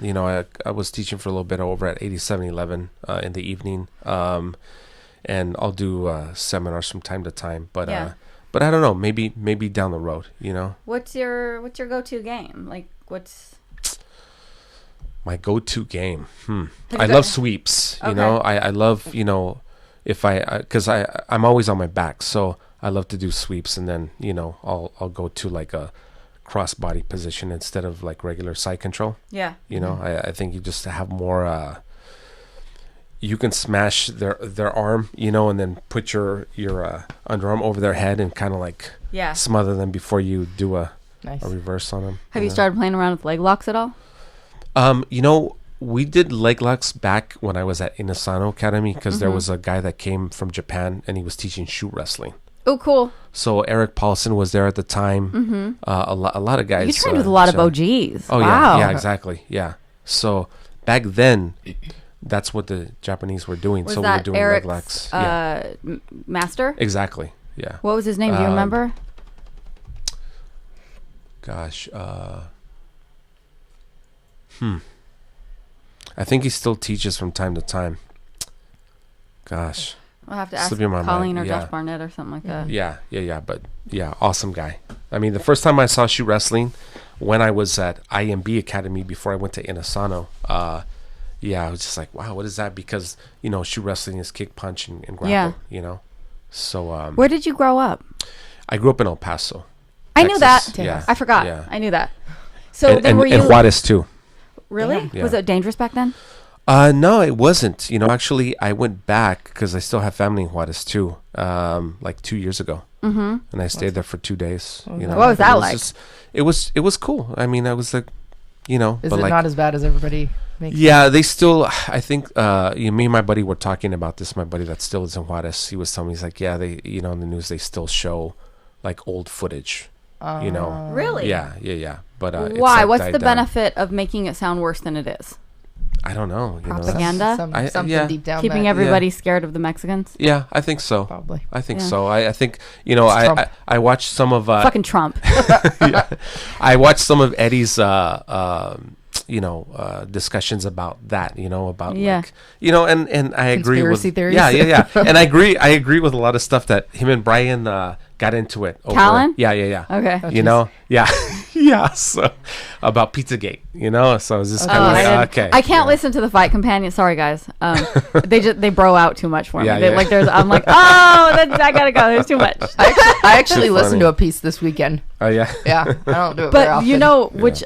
you know, I was teaching for a little bit over at 8711 in the evening, and I'll do seminars from time to time. But Yeah. but I don't know, maybe down the road, you know. What's your go-to game? Like what's My go-to game. Have I you love got- sweeps. You Okay. know, I love, you know, if because I'm always on my back, so I love to do sweeps, and then, you know, I'll go to like a cross body position instead of like regular side control. yeah. You know, I think you just have more you can smash their arm, and then put your underarm over their head and kind of like smother them before you do a reverse on them. Have you started playing around with leg locks at all? We did leg locks back when I was at Inasano Academy because there was a guy that came from Japan and he was teaching shoot wrestling. Oh, cool. So Eric Paulson was there at the time. A lot of guys. You trained with a lot of OGs. Oh, wow. yeah, exactly. Yeah. So back then, that's what the Japanese were doing. Was so that we were doing Eric's, leg locks. master? Exactly. Yeah. What was his name? Do you remember? Gosh. I think he still teaches from time to time. Gosh. I'll have to ask Colleen or Josh Barnett or something like that. Yeah. But yeah, awesome guy. I mean, the first time I saw shoot wrestling, when I was at IMB Academy before I went to Inasano, I was just like, wow, what is that? Because, shoot wrestling is kick, punch, and grapple, So, where did you grow up? I grew up in El Paso. I knew that. Yeah. I forgot. Yeah. I knew that. So then were you... And Juarez, too. Really? Yeah. Was it dangerous back then? No, it wasn't. Actually, I went back because I still have family in Juarez, too, like 2 years ago. Mm-hmm. And I stayed there for 2 days. What was that like? It was cool. I mean, I was like, Is it not as bad as everybody makes it? They still, I think, me and my buddy were talking about this. My buddy that still is in Juarez, he was telling me, he's like, they, in the news, they still show like old footage, Really? Yeah. But why? What's the benefit of making it sound worse than it is? I don't know. Propaganda? Something deep down. Keeping everybody scared of the Mexicans? Yeah, I think so. Probably. I think so. I think, I watched some of... Fucking Trump. I watched some of Eddie's, discussions about that, about like, and I agree with... Conspiracy theories? Yeah. And I agree with a lot of stuff that him and Brian got into it. Callan? Yeah. Okay. Yeah. So about Pizzagate, so I was just kind of like, okay. I can't listen to the Fight Companion. Sorry, guys. They bro out too much for me. I'm like, I gotta go. There's too much. I actually listened to a piece this weekend. Oh yeah. Yeah, I don't do it very often. But which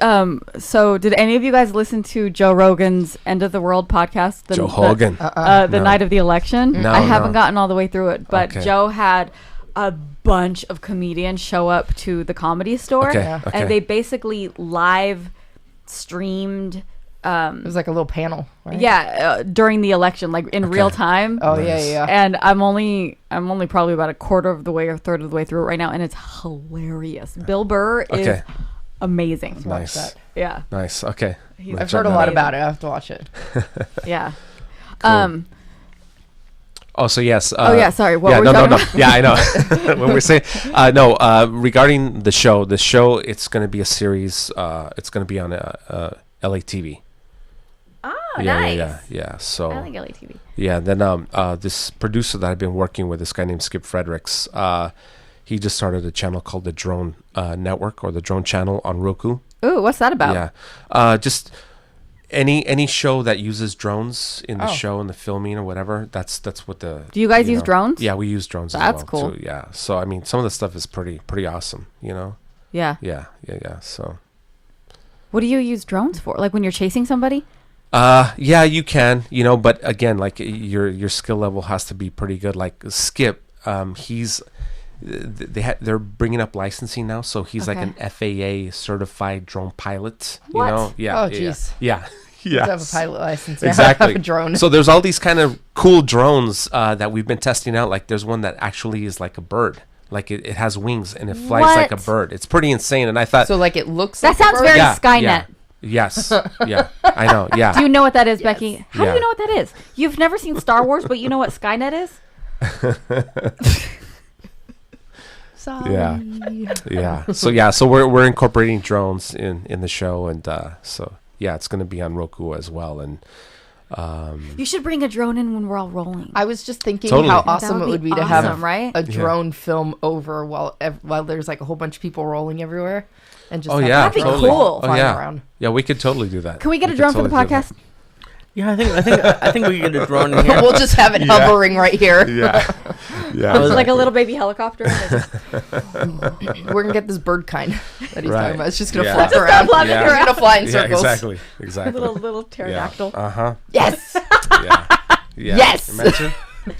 so did any of you guys listen to Joe Rogan's End of the World podcast? Joe Rogan. The night of the election. No, I haven't gotten all the way through it, but Okay. Joe had a bunch of comedians show up to the Comedy Store, and they basically live streamed. It was like a little panel, right? During the election, like in real time. Oh, nice. yeah. And I'm only probably about a quarter of the way or third of the way through it right now, and it's hilarious. Bill Burr is amazing. Nice. Yeah. Nice. Okay. I've heard a lot about it. I have to watch it. Yeah. Cool. Oh, so yes. Sorry. What were we talking about? Yeah, I know. When we're saying regarding the show, it's going to be a series. It's going to be on LA TV. Oh, nice. Yeah. So I like LA TV. Yeah. Then this producer that I've been working with, this guy named Skip Fredericks, he just started a channel called the Drone Network or the Drone Channel on Roku. Ooh, what's that about? Yeah. Just any show that uses drones in the show and the filming or whatever, that's what the... Do you guys use drones? Yeah, we use drones as well. That's cool. Too, yeah. So, I mean, some of the stuff is pretty awesome, Yeah. Yeah. So... What do you use drones for? Like when you're chasing somebody? Yeah, you can, but again, like your skill level has to be pretty good. Like Skip, they're bringing up licensing now, so he's like an FAA certified drone pilot. What? Yeah. Oh, jeez. Yeah. You have a pilot license. Exactly. Have a drone. So there's all these kind of cool drones that we've been testing out. Like there's one that actually is like a bird. Like it has wings and it flies like a bird. It's pretty insane. And I thought, so like it looks. That like sounds very Skynet. Yeah. Yes. Yeah. I know. Yeah. Do you know what that is, Becky? How do you know what that is? You've never seen Star Wars, but you know what Skynet is? Sorry. Yeah. So we're incorporating drones in the show, and so it's going to be on Roku as well. And you should bring a drone in when we're all rolling. I was just thinking Totally. how awesome it would be to have right? a drone film over while there's like a whole bunch of people rolling everywhere, and just that'd be cool. Around. Yeah, we could totally do that. Can we get a drone for the podcast? Yeah, I think we can get a drone in here. We'll just have it hovering right here. Yeah. It's like a little baby helicopter. We're gonna get this bird kind that he's talking about. It's just gonna Yeah. flap around. Yeah. It's gonna fly in circles. Exactly. Little pterodactyl. Yeah. Uh-huh. Yes. Yeah. Yeah. Yes. Imagine.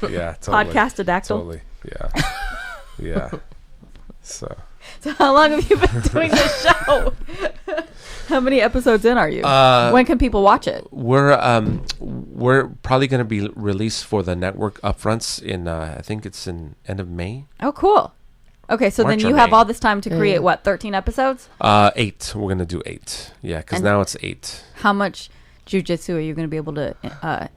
Yeah. Totally. Podcastadactyl. Totally. Yeah. Yeah. So how long have you been doing this show? How many episodes in are you? When can people watch it? we're probably going to be released for the network upfronts in I think it's in end of May. Oh, cool. Okay, so March then or you have May. all this time to create what, 13 episodes? 8. We're going to do 8. Yeah, because And- now it's 8. How much jiu-jitsu are you going to be able to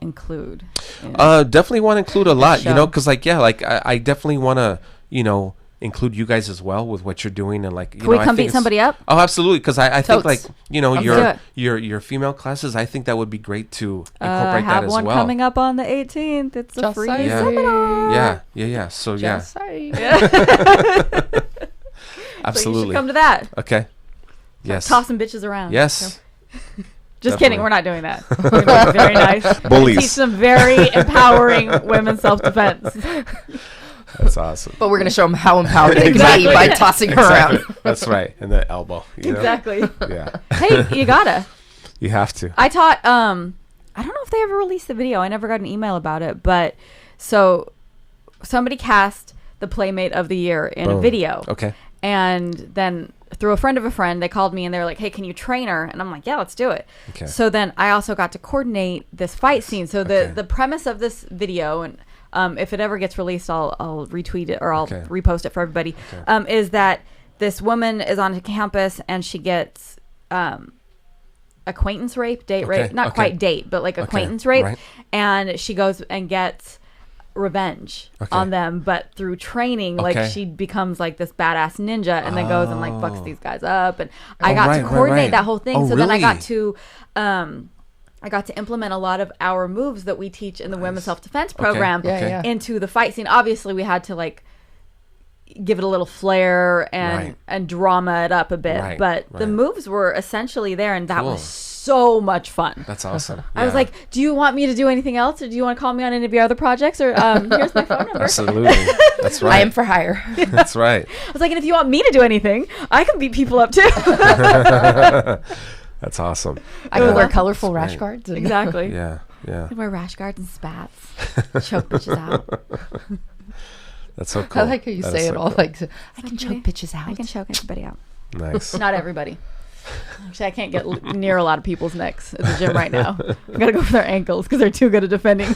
include? Definitely want to include a lot, show. because I definitely want to, include you guys as well with what you're doing, and like, Can we I come think beat it's- somebody up? Oh, absolutely, because I think Totes. like Let's do it. your female classes, I think that would be great to I incorporate have that as one well. coming up on the 18th. It's a Just free saying. seminar. Yeah. So yeah, Just saying. absolutely. So you should come to that. Okay. Yes. Tossing bitches around. Yes. Just Definitely. kidding. We're not doing that. We're gonna be very nice. Bullies. Teach some very empowering women's self-defense. That's awesome. But we're gonna show them how empowered they can Exactly. be by tossing her around. That's right. And the elbow. You know? Exactly. Yeah. Hey, you gotta. You have to. I taught. I don't know if they ever released the video. I never got an email about it. But so somebody cast the Playmate of the Year in a Boom. video. Okay. And then through a friend of a friend, they called me and they were like, "Hey, can you train her?" And I'm like, "Yeah, let's do it." Okay. So then I also got to coordinate this fight scene. So the Okay. the premise of this video, and if it ever gets released, I'll retweet it or I'll Okay. repost it for everybody. Okay. Is that this woman is on campus and she gets acquaintance rape, date Okay, rape, not okay. quite date, but like Okay, acquaintance rape, right. and she goes and gets revenge Okay. on them, but through training, like Okay. she becomes like this badass ninja and then goes and like fucks these guys up, and I Oh, got right, to right, coordinate right. that whole thing. Oh, So then I got really? to implement a lot of our moves that we teach in the women's self-defense program Yeah, yeah. into the fight scene. Obviously we had to like give it a little flair Right. and drama it up a bit, Right, but the right. moves were essentially there, and that Cool. was so much fun. That's awesome. I was Yeah. like, "Do you want me to do anything else, or do you want to call me on any of your other projects? Or here's my phone number." Absolutely. That's right. I am for hire. That's right. I was like, "And if you want me to do anything, I can beat people up too." That's awesome. I can Yeah. wear colorful That's rash great. guards. And Exactly. Yeah. Yeah. I wear rash guards and spats, choke bitches out. That's so cool. I like how you That say is it so all cool. like, I can choke bitches out. I can choke everybody out. Nice. Not everybody. Actually, I can't get near a lot of people's necks at the gym right now. I gotta go for their ankles because they're too good at defending.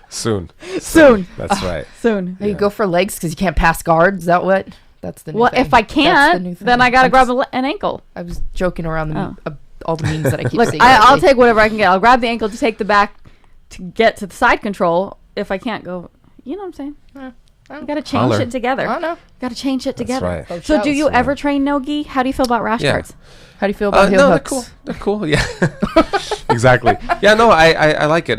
Soon. Soon. That's right. Soon. You go for legs because you can't pass guard. Is that what? That's the new Well, thing. if I That's the new can't, thing. then I gotta I'm grab just- an ankle. I was joking around Oh. all the memes that I keep Look, seeing. I'll lately. take whatever I can get. I'll grab the ankle to take the back to get to the side control. If I can't go, you know what I'm saying? You gotta change Holler. it together. I don't know. Gotta change it together. right. Coach So, do House. you ever train no-gi? How do you feel about rash Yeah. guards? How do you feel about heel No, they're hooks? cool. They're cool. Yeah. Exactly. Yeah. No, I like it.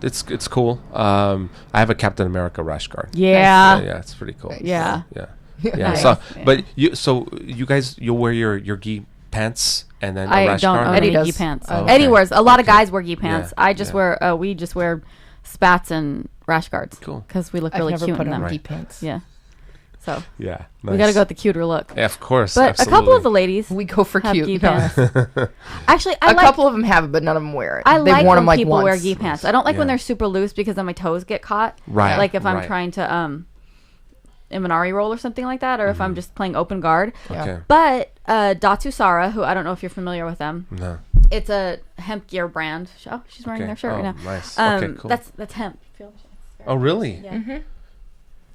It's cool. I have a Captain America rash guard. Yeah. Yeah. It's pretty cool. Yeah. Yeah. Yeah. Nice. So, Yeah. but you guys, you'll wear your gi pants and then a I rash don't guard. own Eddie any gi does. pants. Oh, Eddie okay. wears a lot of Okay. guys wear gi pants. Yeah, I just yeah. wear we just wear spats and rash guards. Cool. Because we look I've really never cute put in on them. gi pants. Yeah. So Yeah. we got to go with the cuter look. Yeah, of course. But absolutely. a couple of the ladies We go for have cute. gi No. pants. Actually, I A like couple of them have it, but none of them wear it. I They've like worn when them like people once. wear gi pants. I don't like when Yeah. they're super loose because then my toes get caught. Right. Like if I'm right. trying to Imanari roll or something like that, or if I'm just playing open guard. Yeah. Okay. But Datu Sara, who I don't know if you're familiar with them, No. it's a hemp gear brand. Oh, she's wearing Okay. their shirt Oh, right now. nice. Okay, cool. That's hemp. Feel the shit. Oh, really? Yeah.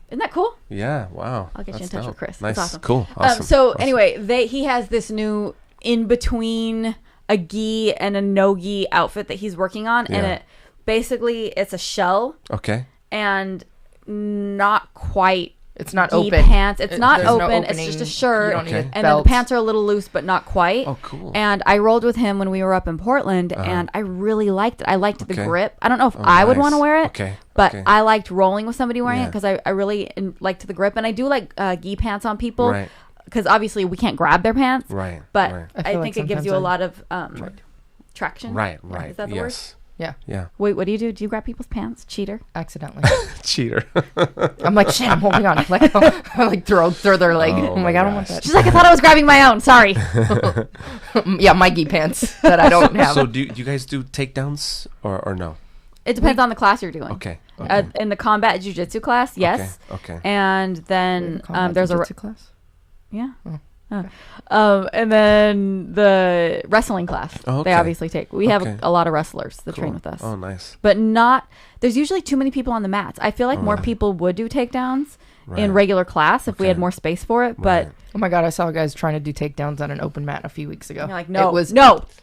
Isn't that cool? Yeah. Wow. I'll get you in That's touch with dope. Chris. Nice. That's awesome. Cool. Awesome. So Awesome. anyway, he has this new in between a gi and a no gi outfit that he's working on, and Yeah. it basically it's a shell Okay. and not quite It's not gi open. pants. It's not there's no open. It's just a opening. shirt, You don't need Okay. a and then the belt. pants are a little loose, but not quite. Oh, cool. And I rolled with him when we were up in Portland, and I really liked it. I liked the Okay. grip. I don't know if Oh, I would nice. want to wear it, Okay. but Okay. I liked rolling with somebody wearing it Yeah. because I really liked the grip. And I do like gi pants on people Right. because obviously we can't grab their pants, Right. but right. I I, feel like think it gives sometimes you a I- lot of traction. Right. Right. Is that the word? yes. Yeah, Yeah. Wait, what do? Do you grab people's pants? Cheater. accidentally. Cheater. I'm like, shit, I'm holding on. Like, I like throw their leg. Oh I'm my like, I don't want gosh. that. She's like, I thought I was grabbing my own. Sorry. Yeah, my gi pants that I don't have. So do you guys do takedowns or no? It depends on the class you're doing. Okay. In the combat jiu-jitsu class, yes. Okay. And then there's jiu-jitsu class. Yeah. Oh. And then the wrestling class, okay. they obviously take. We have a lot of wrestlers that train with us. Oh, nice. But there's usually too many people on the mats. I feel like more people would do takedowns in regular class if we had more space for it. But oh my God, I saw guys trying to do takedowns on an open mat a few weeks ago. You're like, no,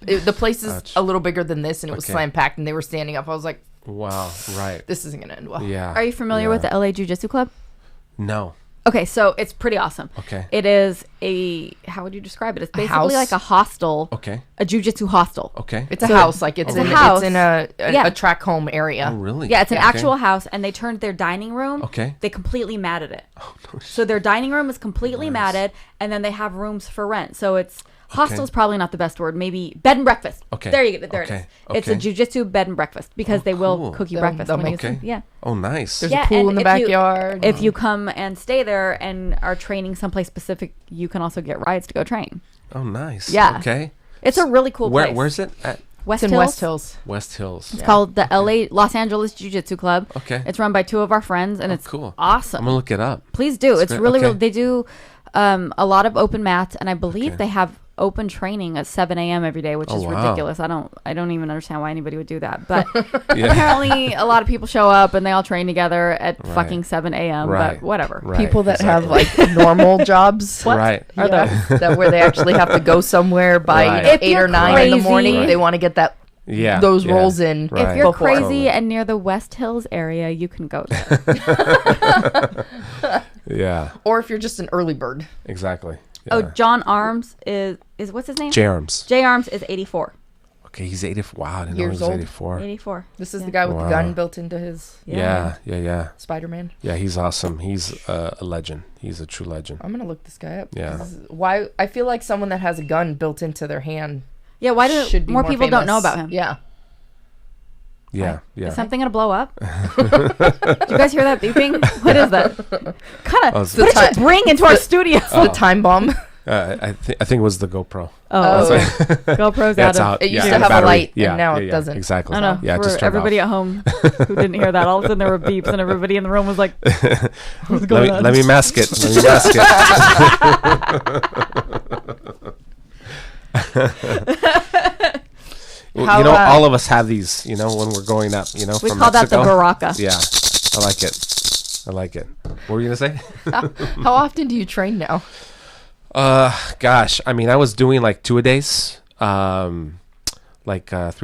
the place is a little bigger than this, and it was slam packed, and they were standing up. I was like, wow, right. This isn't gonna end well. Yeah. Are you familiar with the LA Jiu-Jitsu Club? No. Okay, so it's pretty awesome. Okay. It is how would you describe it? It's basically like a hostel. Okay. A jiu-jitsu hostel. Okay. It's a house. Like it's in a track home area. Oh, really? Yeah, it's an actual house, and they turned their dining room. Okay. They completely matted it. Oh, no. So their dining room is completely matted, and then they have rooms for rent. So it's hostel is probably not the best word. Maybe bed and breakfast. Okay. There it is. It's a jiu-jitsu bed and breakfast because they will cook you breakfast. Okay. Oh, nice. There's a pool in the backyard. If you come and stay there and are training someplace specific, you can also get rides to go train. Oh, nice. Yeah. Okay. It's a really cool place. Where's it at? West Hills. West Hills. It's called the Los Angeles Jiu-Jitsu Club. Okay. It's run by two of our friends, and it's cool. Awesome. I'm gonna look it up. Please do. It's really, really. They do a lot of open mats, and I believe they have open training at 7 a.m. every day, which is ridiculous. I don't even understand why anybody would do that. But apparently a lot of people show up and they all train together at fucking 7 a.m. But whatever. Right. People that have like normal jobs. What right. are those? That where they actually have to go somewhere by 8 or 9 in the morning. They want to get those rolls in. Right. If you're crazy and near the West Hills area, you can go there. Yeah. Or if you're just an early bird. Exactly. Yeah. Oh, John Arms is what's his name? J Arms. J Arms is 84. Okay, he's 84. Wow, I didn't know he was old. 84. 84. This is the guy with the gun built into his Yeah. Spider-Man. Yeah, he's awesome. He's a legend. He's a true legend. I'm gonna look this guy up. Yeah. Why I feel like someone that has a gun built into their hand. Yeah, why do more people famous. don't know about him? Yeah. Yeah. Is something gonna blow up? Did you guys hear that beeping? What is that? What did you bring into our studio? The time bomb. I think it was the GoPro. Oh, GoPro's out. It used to have a light, and now it doesn't. Exactly. I know. Yeah, for everybody at home who didn't hear that, all of a sudden there were beeps, and everybody in the room was like, "What's going on?" Let me mask it. All of us have these, when we're growing up, we from call that the Mexico. baraka. Yeah, I like it. What were you gonna say? How often do you train now? Gosh, I mean, I was doing like 2-a-days, 3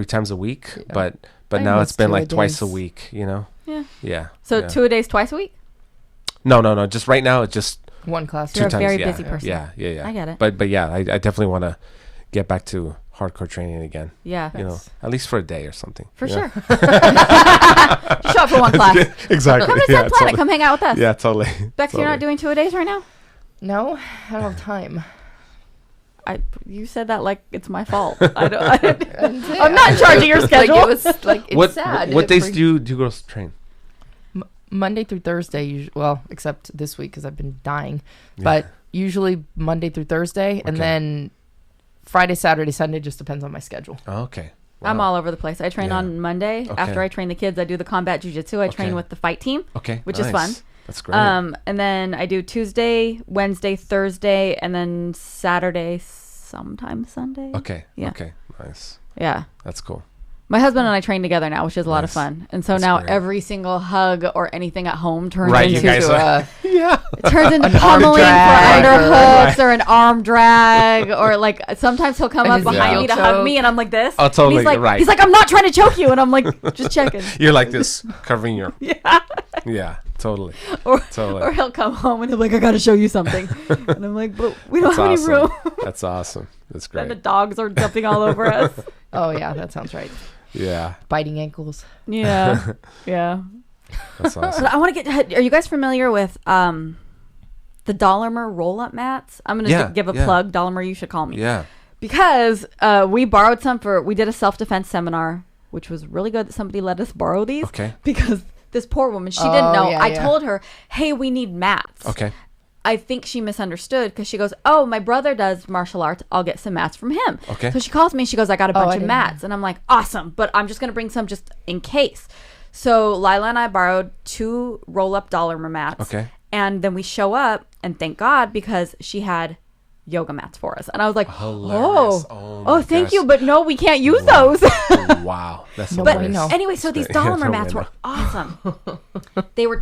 times a week, but now it's been like twice a week, Yeah. So 2-a-days twice a week? No. Just right now, it's just one class. You're a 2 times. very busy person. Yeah. I get it. But yeah, I definitely want to get back to hardcore training again. Yeah. At least for a day or something. For sure. Show up for one class. Exactly. Come to Sun Planet. Come hang out with us. Yeah, totally. Bex, you're not doing 2-a-days right now? No, I don't have time. You said that like it's my fault. I'm not in charge of your schedule. It's sad. What days do you girls train? Monday through Thursday, except this week because I've been dying. But usually Monday through Thursday, and then Friday, Saturday, Sunday just depends on my schedule. Oh, okay. Wow. I'm all over the place. I train on Monday. Okay. After I train the kids, I do the combat jiu-jitsu. I train with the fight team, which is fun. That's great. And then I do Tuesday, Wednesday, Thursday, and then Saturday, sometimes Sunday. Okay. Yeah. Okay. Nice. Yeah. That's cool. My husband and I train together now, which is a lot of fun. And so now every single hug or anything at home turns into it turns into pummeling for underhooks or an arm drag, or like sometimes he'll come up behind me to hug me, and I'm like this. Oh, totally. And he's like, I'm not trying to choke you, and I'm like, just checking. You're like this, covering your. Yeah, totally. Or he'll come home and he'll be like, I got to show you something, and I'm like, but we don't have any room. That's awesome. That's great. And the dogs are jumping all over us. Oh yeah, that sounds right. Yeah. Biting ankles. Yeah. Yeah. That's awesome. But I want to get. Are you guys familiar with the Dollarmer roll-up mats? I'm gonna give a plug. Dollarmer, you should call me. Yeah. Because we borrowed some we did a self-defense seminar, which was really good that somebody let us borrow these. Okay. Because this poor woman, she didn't know. I told her, hey, we need mats. Okay. I think she misunderstood because she goes, oh, my brother does martial arts. I'll get some mats from him. Okay. So she calls me. She goes, I got a bunch of mats. And I'm like, awesome. But I'm just going to bring some just in case. So Lila and I borrowed 2 roll-up dollar mats. Okay. And then we show up, and thank God, because she had yoga mats for us. And I was like, thank you. But no, we can't use those. Wow. That's but hilarious. anyway, so these Dahlinger mats were awesome. They were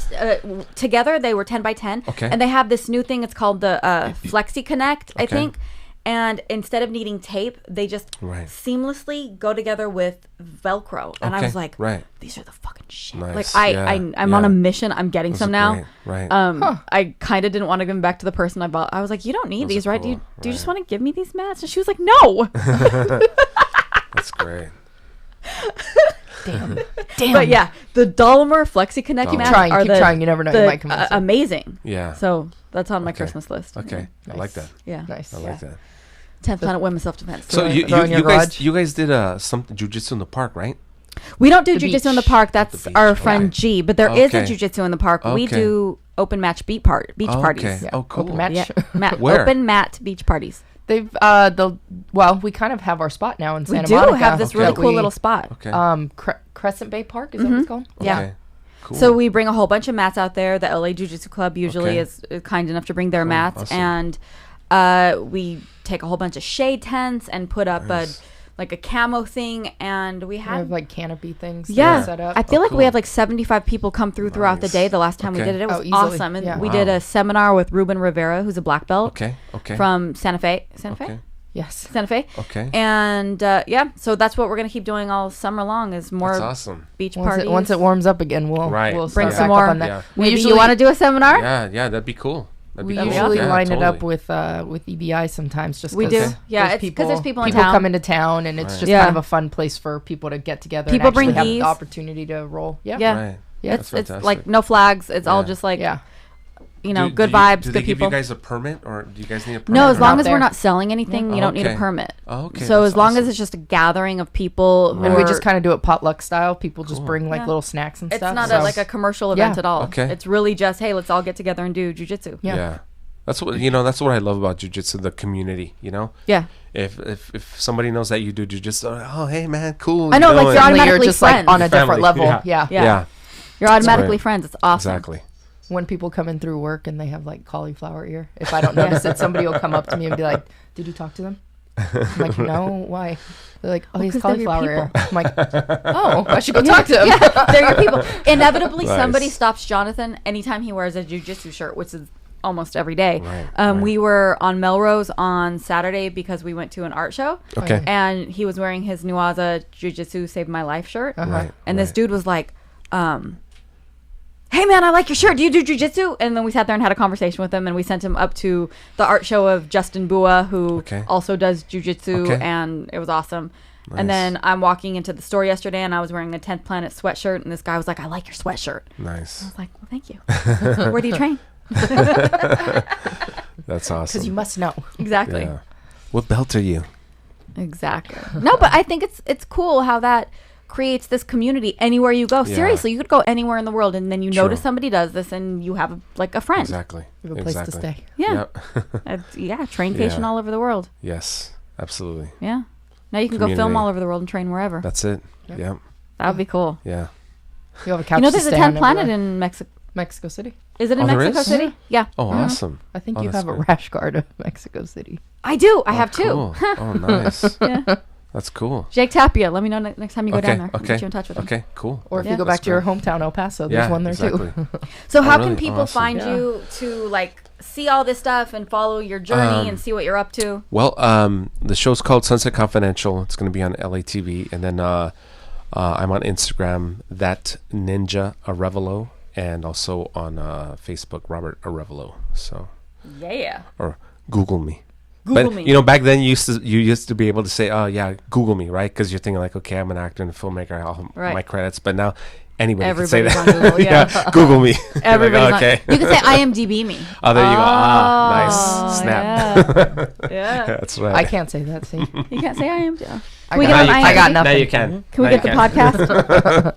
together. They were 10 by 10. Okay. And they have this new thing. It's called the Flexi Connect, I think. And instead of needing tape, they just seamlessly go together with Velcro. And I was like, these are the fucking shit. Nice. Like I'm on a mission. I'm getting some now. Right. I kind of didn't want to give them back to the person I bought. I was like, you don't need these, right? Cool. Do you just want to give me these mats? And she was like, no. That's great. Damn. But yeah, the Dahlinger Flexi Connect mats are keep trying. You never know. You might come amazing. Yeah. So that's on my Christmas list. Okay. Nice. I like that. Yeah. Nice. I like that. 10th Planet Women's Self-Defense. So you guys did some jiu-jitsu in the park, right? We don't do jiu-jitsu in the park. That's our friend G. But there is a jiu-jitsu in the park. We do open match beach parties. Yeah. Oh, cool. Open match. Yeah. Where? Open mat beach parties. They've we kind of have our spot now in Santa We do Monica. have this really cool little spot. Okay. Crescent Bay Park, is that what it's called? Yeah. Okay. Cool. So we bring a whole bunch of mats out there. The LA Jiu-Jitsu Club usually is kind enough to bring their mats. Awesome. And we take a whole bunch of shade tents and put up a camo thing, and we have like canopy things set up. I feel like we have like 75 people come throughout the day. The last time we did it, it was awesome. And we did a seminar with Ruben Rivera, who's a black belt from Santa Fe. Yes. Santa Fe. Okay. And so that's what we're going to keep doing all summer long is more beach parties. Once it warms up again, we'll bring some more. On that. Yeah. Maybe you want to do a seminar? Yeah, that'd be cool. We usually line it up with EBI sometimes, just we do. Yeah, it's because there's people in town. People come into town, and it's just kind of a fun place for people to get together. People and bring have gis. the opportunity to roll. Yeah. Yeah. It's like no flags. It's all just like good vibes, do good they give people. you guys a permit, or do you guys need a permit? No, as long as we're not selling anything, you don't need a permit. Oh, okay. So as long as it's just a gathering of people, and we just kind of do it potluck style. People just bring like little snacks and stuff. It's not like a commercial event at all. Okay. It's really just, hey, let's all get together and do jiu-jitsu. Yeah. That's what I love about jiu-jitsu, the community, Yeah. If somebody knows that you do jiu-jitsu, oh, hey man, cool. I know, like you're automatically just friends. like on a different level. Yeah. You're automatically friends. It's awesome. Exactly. When people come in through work and they have like cauliflower ear, if I don't notice it, somebody will come up to me and be like, "Did you talk to them?" I'm like, "No, why?" They're like, "Oh, he's cauliflower ear." I'm like, "Oh, I should go talk to him." Yeah, they're your people. Inevitably, somebody stops Jonathan anytime he wears a jiu-jitsu shirt, which is almost every day. Right. We were on Melrose on Saturday because we went to an art show. Okay. And he was wearing his Nuaza Jiu-Jitsu Saved My Life shirt. And this dude was like, hey man, I like your shirt. Do you do jiu-jitsu? And then we sat there and had a conversation with him, and we sent him up to the art show of Justin Bua, who also does jiu-jitsu, and it was awesome. Nice. And then I'm walking into the store yesterday, and I was wearing a 10th Planet sweatshirt, and this guy was like, I like your sweatshirt. Nice. I was like, well, thank you. Where do you train? That's awesome. Because you must know. Exactly. Yeah. What belt are you? Exactly. No, but I think it's cool how that creates this community anywhere you go. Seriously, you could go anywhere in the world, and then you notice somebody does this, and you have a friend. Exactly. You have a place to stay. Yeah. Traincation all over the world. Yes, absolutely. Yeah. Now you can go film all over the world and train wherever. That's it. Yep. That would be cool. Yeah. You have a couch there's a 10th Planet in Mexico City. Is it in Mexico City? Yeah. Oh, awesome. I think you have a rash guard of Mexico City. I do. I have cool. two. Oh, nice. Yeah. That's cool. Jake Tapia. Let me know next time you go down there. Okay. Get you in touch with him. Okay, cool. Or if you go back to your hometown, El Paso, there's one there too. So how can people find you to like see all this stuff and follow your journey and see what you're up to? Well, the show's called Sunset Confidential. It's going to be on LATV, and then I'm on Instagram, that Ninja Arevalo, and also on Facebook, Robert Arevalo. So or Google me. Google me. Back then you used to be able to say, "Oh yeah, Google me," right? Because you're thinking like, "Okay, I'm an actor and a filmmaker. I'll have my credits." But now anybody can say that. On Google, yeah. Google me. Everybody's okay. You can say IMDb me. Oh, there you go. Nice. Snap. Yeah. That's right. I can't say that. See, you can't say IMDb. I got nothing. Now you can. Can we get the podcast?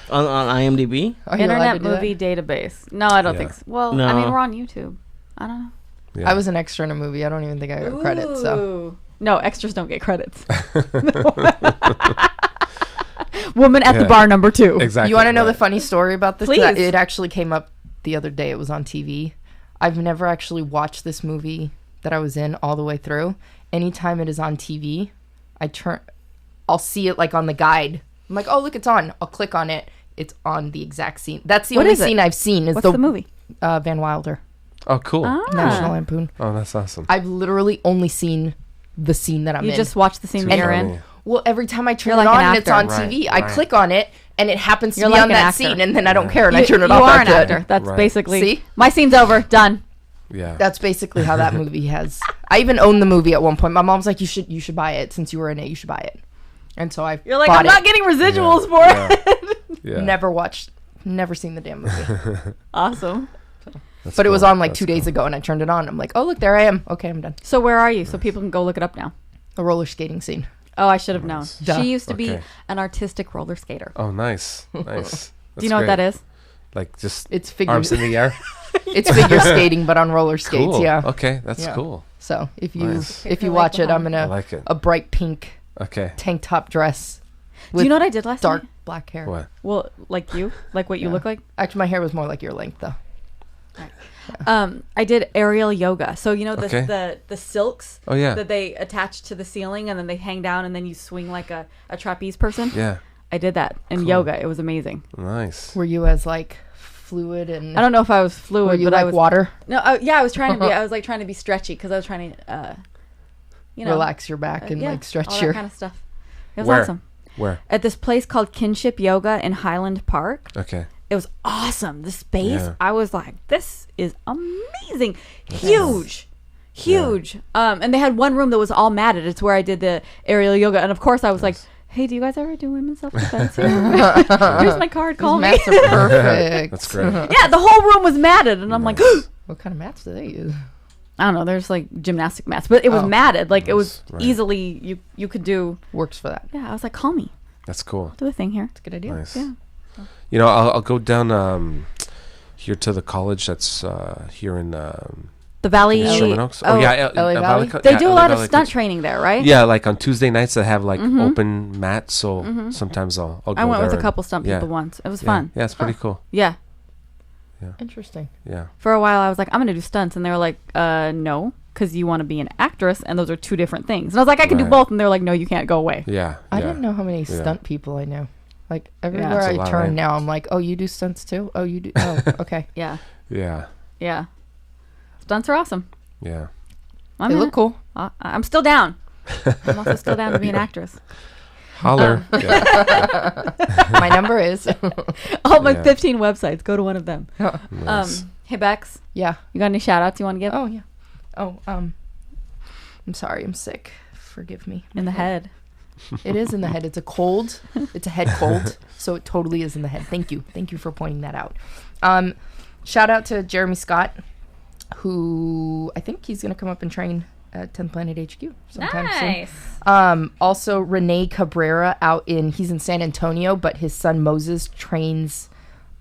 on IMDb? Internet Movie Database. No, I don't think so. Well, No. I mean, we're on YouTube. I don't know. Yeah. I was an extra in a movie. I don't even think I got credit. So no, extras don't get credits. Woman at the bar number 2. Exactly. You want to know the funny story about this? Please. It actually came up the other day. It was on TV. I've never actually watched this movie that I was in all the way through. Anytime it is on TV, I'll see it like on the guide. I'm like, oh, look, it's on. I'll click on it. It's on the exact scene. That's the only scene I've seen. What's the movie? Van Wilder. Oh, cool. National Lampoon. Oh, that's awesome. I've literally only seen the scene that I'm in. You just watched the scene that you're in? Well, every time I turn it on and it's on TV, I click on it and it happens to be on that scene, and then I don't care and I turn it off. You are an actor. That's basically. See? My scene's over. Done. Yeah. That's basically how that movie has. I even owned the movie at one point. My mom's like, you should buy it since you were in it. You should buy it. And so You're like, I'm not getting residuals for it. Yeah. Never seen the damn movie. Awesome. But it was on like 2 days ago, and I turned it on. I'm like, oh, look, there I am. Okay, I'm done. So where are you? So people can go look it up now. A roller skating scene. Oh, I should have known. Duh. She used to be an artistic roller skater. Oh, nice. Nice. Do you know what that is? Like just It's figure arms in the air? It's figure skating, but on roller skates. Cool. Yeah. Okay, that's cool. So if you Nice. if you watch it, I'm in I like it. a bright pink Okay. tank top dress. Do you know what I did last dark night? black hair? What? Well, like you? Like what you look like? Actually, my hair was more like your length, though. I did aerial yoga. So you know Okay. the silks Oh, yeah. that they attach to the ceiling and then they hang down and then you swing like a trapeze person? Yeah. I did that in yoga. It was amazing. Nice. Were you as like fluid and? I don't know if I was fluid, Were you but like I was water? No, I was trying to be. I was like trying to be stretchy because I was trying to, Relax your back and like stretch all your. that kind of stuff. It was Where? awesome. Where? At this place called Kinship Yoga in Highland Park. Okay. It was awesome. The space, Yeah. I was like, this is amazing. Huge. And they had one room that was all matted. It's where I did the aerial yoga. And of course I was like, hey, do you guys ever do women's self-defense here? Here's my card. Call me. Mats are perfect. That's great. Yeah, the whole room was matted. And I'm like, What kind of mats do they use? I don't know. There's like gymnastic mats. But it was matted. Like it was Right. easily, you could do. Works for that. Yeah, I was like, call me. That's cool. Do a thing here. It's a good idea. Nice. Yeah. You know, I'll go down here to the college that's here in The Valley. Sherman Oaks. Oh, yeah, LA Valley? They do a lot of stunt training there, right? Yeah, like on Tuesday nights they have like open mats, so sometimes I'll go I went there with a and- couple stunt yeah. people once. It was Yeah. fun. Yeah, it's pretty cool. Yeah. Interesting. Yeah. For a while, I was like, I'm going to do stunts. And they were like, no, because you want to be an actress. And those are two different things. And I was like, I can do Right. both. And they were like, no, you can't go away. Yeah. I yeah. didn't know how many stunt people I know. Like everywhere That's a I lot, turn right? now, I'm like, oh, you do stunts too? Oh, you do? Oh, okay. Yeah. Yeah. Yeah. Stunts are awesome. Yeah. I'm They in look it. cool. I'm still down. I'm also still down to be an actress. Holler. Yeah. My number is. All my Yeah. 15 websites. Go to one of them. Nice. Hey, Bex, Yeah. you got any shout outs you want to give? Oh, yeah. Oh, I'm sorry. I'm sick. Forgive me. In the head. It is in the head. It's a cold. It's a head cold. So it totally is in the head. Thank you. Thank you for pointing that out. Shout out to Jeremy Scott, who I think he's going to come up and train at 10th Planet HQ sometime soon. Also, Renee Cabrera he's in San Antonio, but his son Moses trains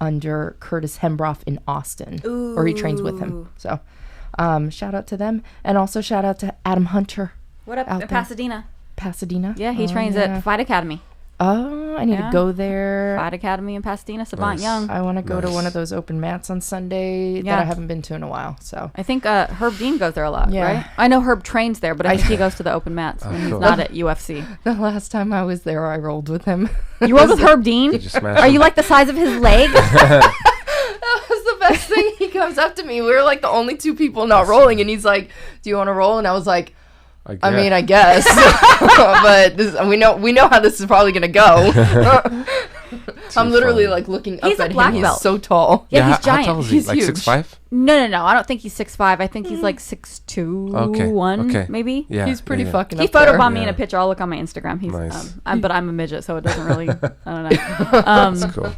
under Curtis Hembroff in Austin. Or he trains with him. So shout out to them. And also shout out to Adam Hunter. What up out in there. Pasadena? Pasadena. Yeah, he trains at Fight Academy. Oh, I need to go there. Fight Academy in Pasadena, Savant Nice. Young. I want to go to Nice. one of those open mats on Sunday Yeah. that I haven't been to in a while. So I think Herb Dean goes there a lot, Yeah. right? I know Herb trains there, but I think he goes to the open mats when he's cool. not at UFC. the last time I was there, I rolled with him. You rolled with Herb Dean? Did you smash Are him? you like the size of his leg? That was the best thing. He comes up to me. We were like the only two people not rolling, and he's like, "Do you want to roll?" And I was like, I mean, I guess, but we know how this is probably gonna go. I'm literally like looking up He's a at black him. He's belt. so tall. Yeah, he's How giant. tall is he? He's Like huge. 6'5"? No. I don't think he's 6'5". I think he's like 6'2", Okay. 1, Okay. maybe. Yeah. He's pretty yeah. fucking He up there. photobombed me in a Yeah. picture. I'll look on my Instagram. He's, Nice. but I'm a midget, so it doesn't really. I don't know. That's cool.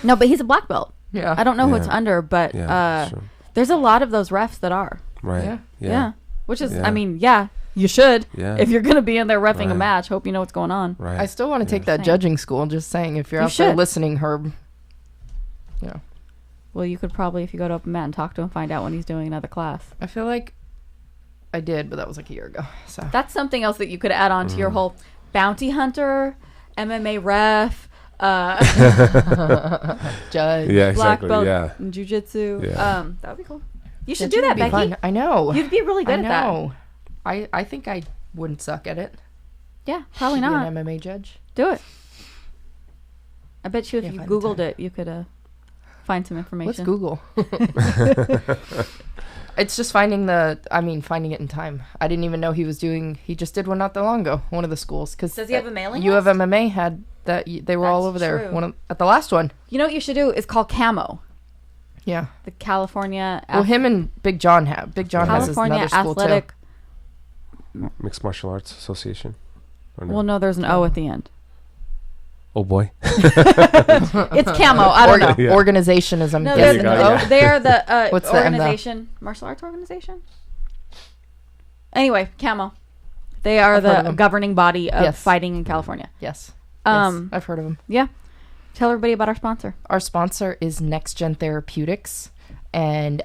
No, but he's a black belt. Yeah. I don't know who Yeah. it's under, but Yeah. Sure. there's a lot of those refs that are. Right. Yeah. Yeah. Which is, Yeah. I mean, yeah, you should. Yeah. If you're going to be in there reffing a Right. match, hope you know what's going on. Right. I still want to take that Same. judging school. Just saying, if you're You out there should. listening, Herb, you know, Well, you could probably, if you go to Open Mat and talk to him, find out when he's doing another class. I feel like I did, but that was like a year ago. So that's something else that you could add on to your whole bounty hunter, MMA ref, judge, Yeah, black exactly. belt, Yeah. and jiu-jitsu. Yeah. That would be cool. You should do that, Becky. Fun. I know. You'd be really good at that. I think I wouldn't suck at it. Yeah, probably Be not. an MMA judge. Do it. I bet you if you find the Googled time. it, you could find some information. Let's Google. It's just finding it in time. I didn't even know he just did one not that long ago, one of the schools. Cause Does he have a mailing U of list? MMA had that, they were all That's over there true. at the last one. You know what you should do is call Camo. Yeah. The California... Well, him and Big John have. Big John has California another school Athletic... too. Mixed Martial Arts Association. Or Well, no, there's an O at the end. Oh boy. It's Camo. I don't know. Yeah. Organization is, I'm No, guessing. got it, the O. yeah. they are the What's the M, though? organization. Martial arts organization? Anyway, Camo. They are I've heard of the them. governing body of Yes. fighting in California. Yes. Um, Yes, I've heard of him. Yeah. Tell everybody about our sponsor. Our sponsor is Next Gen Therapeutics, and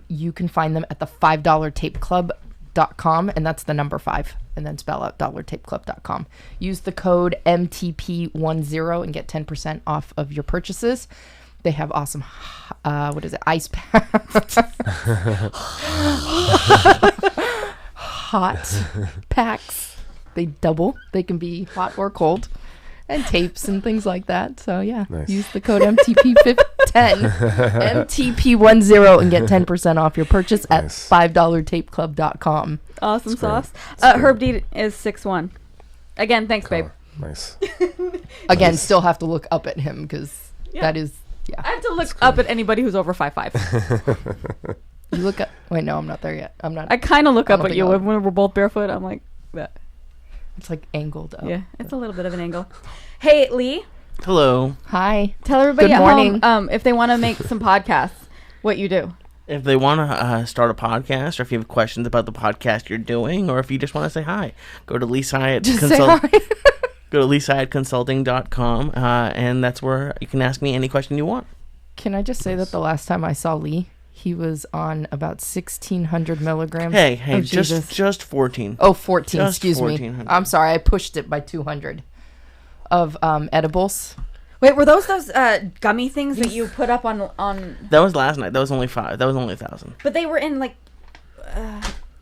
you can find them at the $5tapeclub.com, and that's the number 5, and then spell out $tapeclub.com. Use the code MTP10 and get 10% off of your purchases. They have awesome, ice packs. Hot packs. They double. They can be hot or cold. And tapes and things like that. So, yeah. Nice. Use the code MTP10, MTP10, and get 10% off your purchase at Nice. $5tapeclub.com. Awesome That's great. sauce. That's great. Herb D is 6'1". Again, thanks, babe. Nice. Again, still have to look up at him because that is, yeah. I have to look up at anybody who's over 5'5". You look up. Wait, no, I'm not there yet. I'm not. I kind of look I up don't at think you I'll- when we're both barefoot. I'm like, that. It's like angled up. Yeah, it's a little bit of an angle. Hey, Lee, Hello. Hi. tell everybody Good at morning. home if they want to make some podcasts, what you do. If they want to start a podcast, or if you have questions about the podcast you're doing, or if you just want to say hi, go to Just say hi. Go to LeeSideConsulting.com, and that's where you can ask me any question you want. Can I just say that the last time I saw Lee, he was on about 1,600 milligrams. Hey, of Jesus. just 14. Oh, 14. Just Excuse me. 1,400. I'm sorry. I pushed it by 200 of edibles. Wait, were those gummy things that you put up on? That was last night. That was only 5. That was only 1,000. But they were in like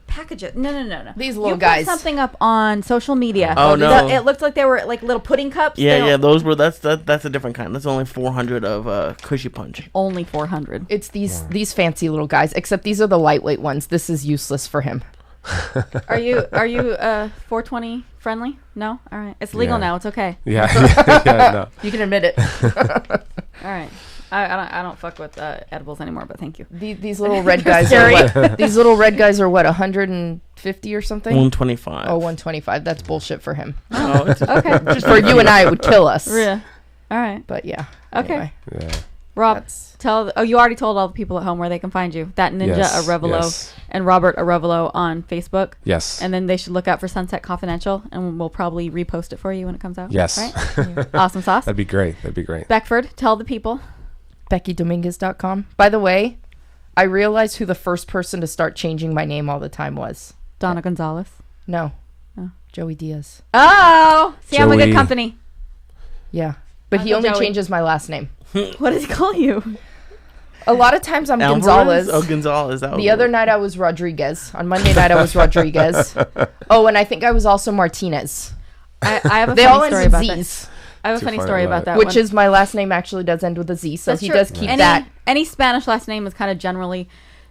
packages. No. These little you guys. put something up on social media. Oh, no. It looked like they were like little pudding cups. Yeah. Those were that's a different kind. That's only 400 of Cushy Punch. Only 400. It's these fancy little guys, except these are the lightweight ones. This is useless for him. Are you 420 friendly? No. All right. It's legal now. It's okay. Yeah. Yeah. No. You can admit it. All right. I don't fuck with edibles anymore, but thank you. These little red guys are what? These little red guys are what? 150 or something? 125. Oh, 125. That's bullshit for him. Oh, it's Okay. Just for you and I, it would kill us. Yeah. All right. But yeah. Okay. Anyway, Yeah. Rob, that's- you already told all the people at home where they can find you. That Ninja Yes, Arevalo yes. and Robert Arevalo on Facebook. Yes. And then they should look out for Sunset Confidential, and we'll probably repost it for you when it comes out. Yes. Right? Awesome sauce. That'd be great. That'd be great. Beckford, tell the people. BeckyDominguez.com. By the way, I realized who the first person to start changing my name all the time was. Donna Gonzalez. No. Oh. Joey Diaz. Oh! See, I'm a good Joey. company. Yeah. But he Uncle only Joey. changes my last name. What does he call you? A lot of times I'm Alvarez? Gonzalez. Oh, Gonzalez. That was The other night I was Rodriguez. On Monday night I was Rodriguez. Oh, and I think I was also Martinez. I have a They all funny end story with about that. Z's, I have a Too funny funny story about about that which one. is my last name actually does end with a Z, so That's he true. does keep any, that Any Spanish last name is kind of generally...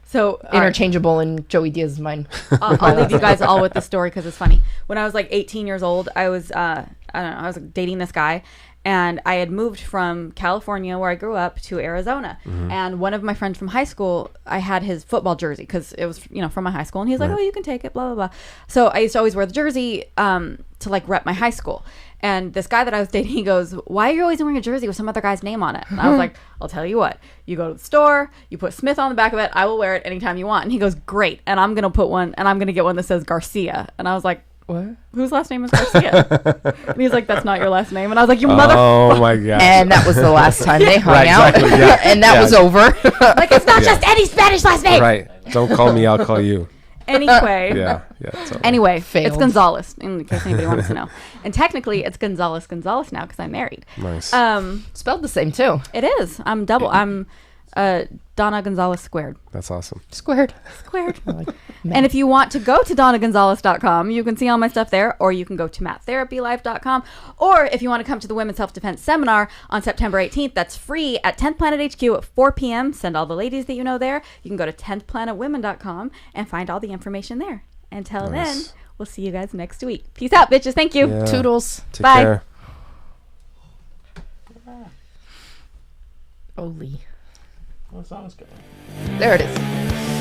So, all right. interchangeable, and Joey Diaz is mine. I'll leave you guys all with the story because it's funny. When I was like 18 years old, I was I was dating this guy, and I had moved from California, where I grew up, to Arizona. And one of my friends from high school, I had his football jersey because it was from my high school, and he's like, "Oh, you can take it," blah blah blah. So I used to always wear the jersey to like rep my high school. And this guy that I was dating, he goes, "Why are you always wearing a jersey with some other guy's name on it?" And I was like, "I'll tell you what. You go to the store, you put Smith on the back of it. I will wear it anytime you want." And he goes, "Great." And I'm going to put one, and I'm going to get one that says Garcia. And I was like, What? Whose last name is Garcia? And he's like, that's not your last name. And I was like, you mother. Oh my god. And that was the last time they hung Right, out. exactly, yeah. And that Yeah. was over. Like, it's not just any Spanish last name. Right. Don't call me. I'll call you. Anyway. Yeah. Yeah. Totally. Anyway, Failed. it's Gonzalez, in case anybody wants to know. And technically, it's Gonzalez now because I'm married. Nice. Spelled the same, too. It is. I'm double. I'm Donna Gonzalez squared. That's awesome. Squared. And if you want to go to donnagonzalez.com, you can see all my stuff there, or you can go to mattherapylife.com, or if you want to come to the Women's Self-Defense Seminar on September 18th, that's free at 10th Planet HQ at 4 p.m. Send all the ladies that you know there. You can go to 10thplanetwomen.com and find all the information there. Until then, we'll see you guys next week. Peace out, bitches. Thank you. Yeah. Toodles. Take Bye. care. Oli. What song is going? There it is.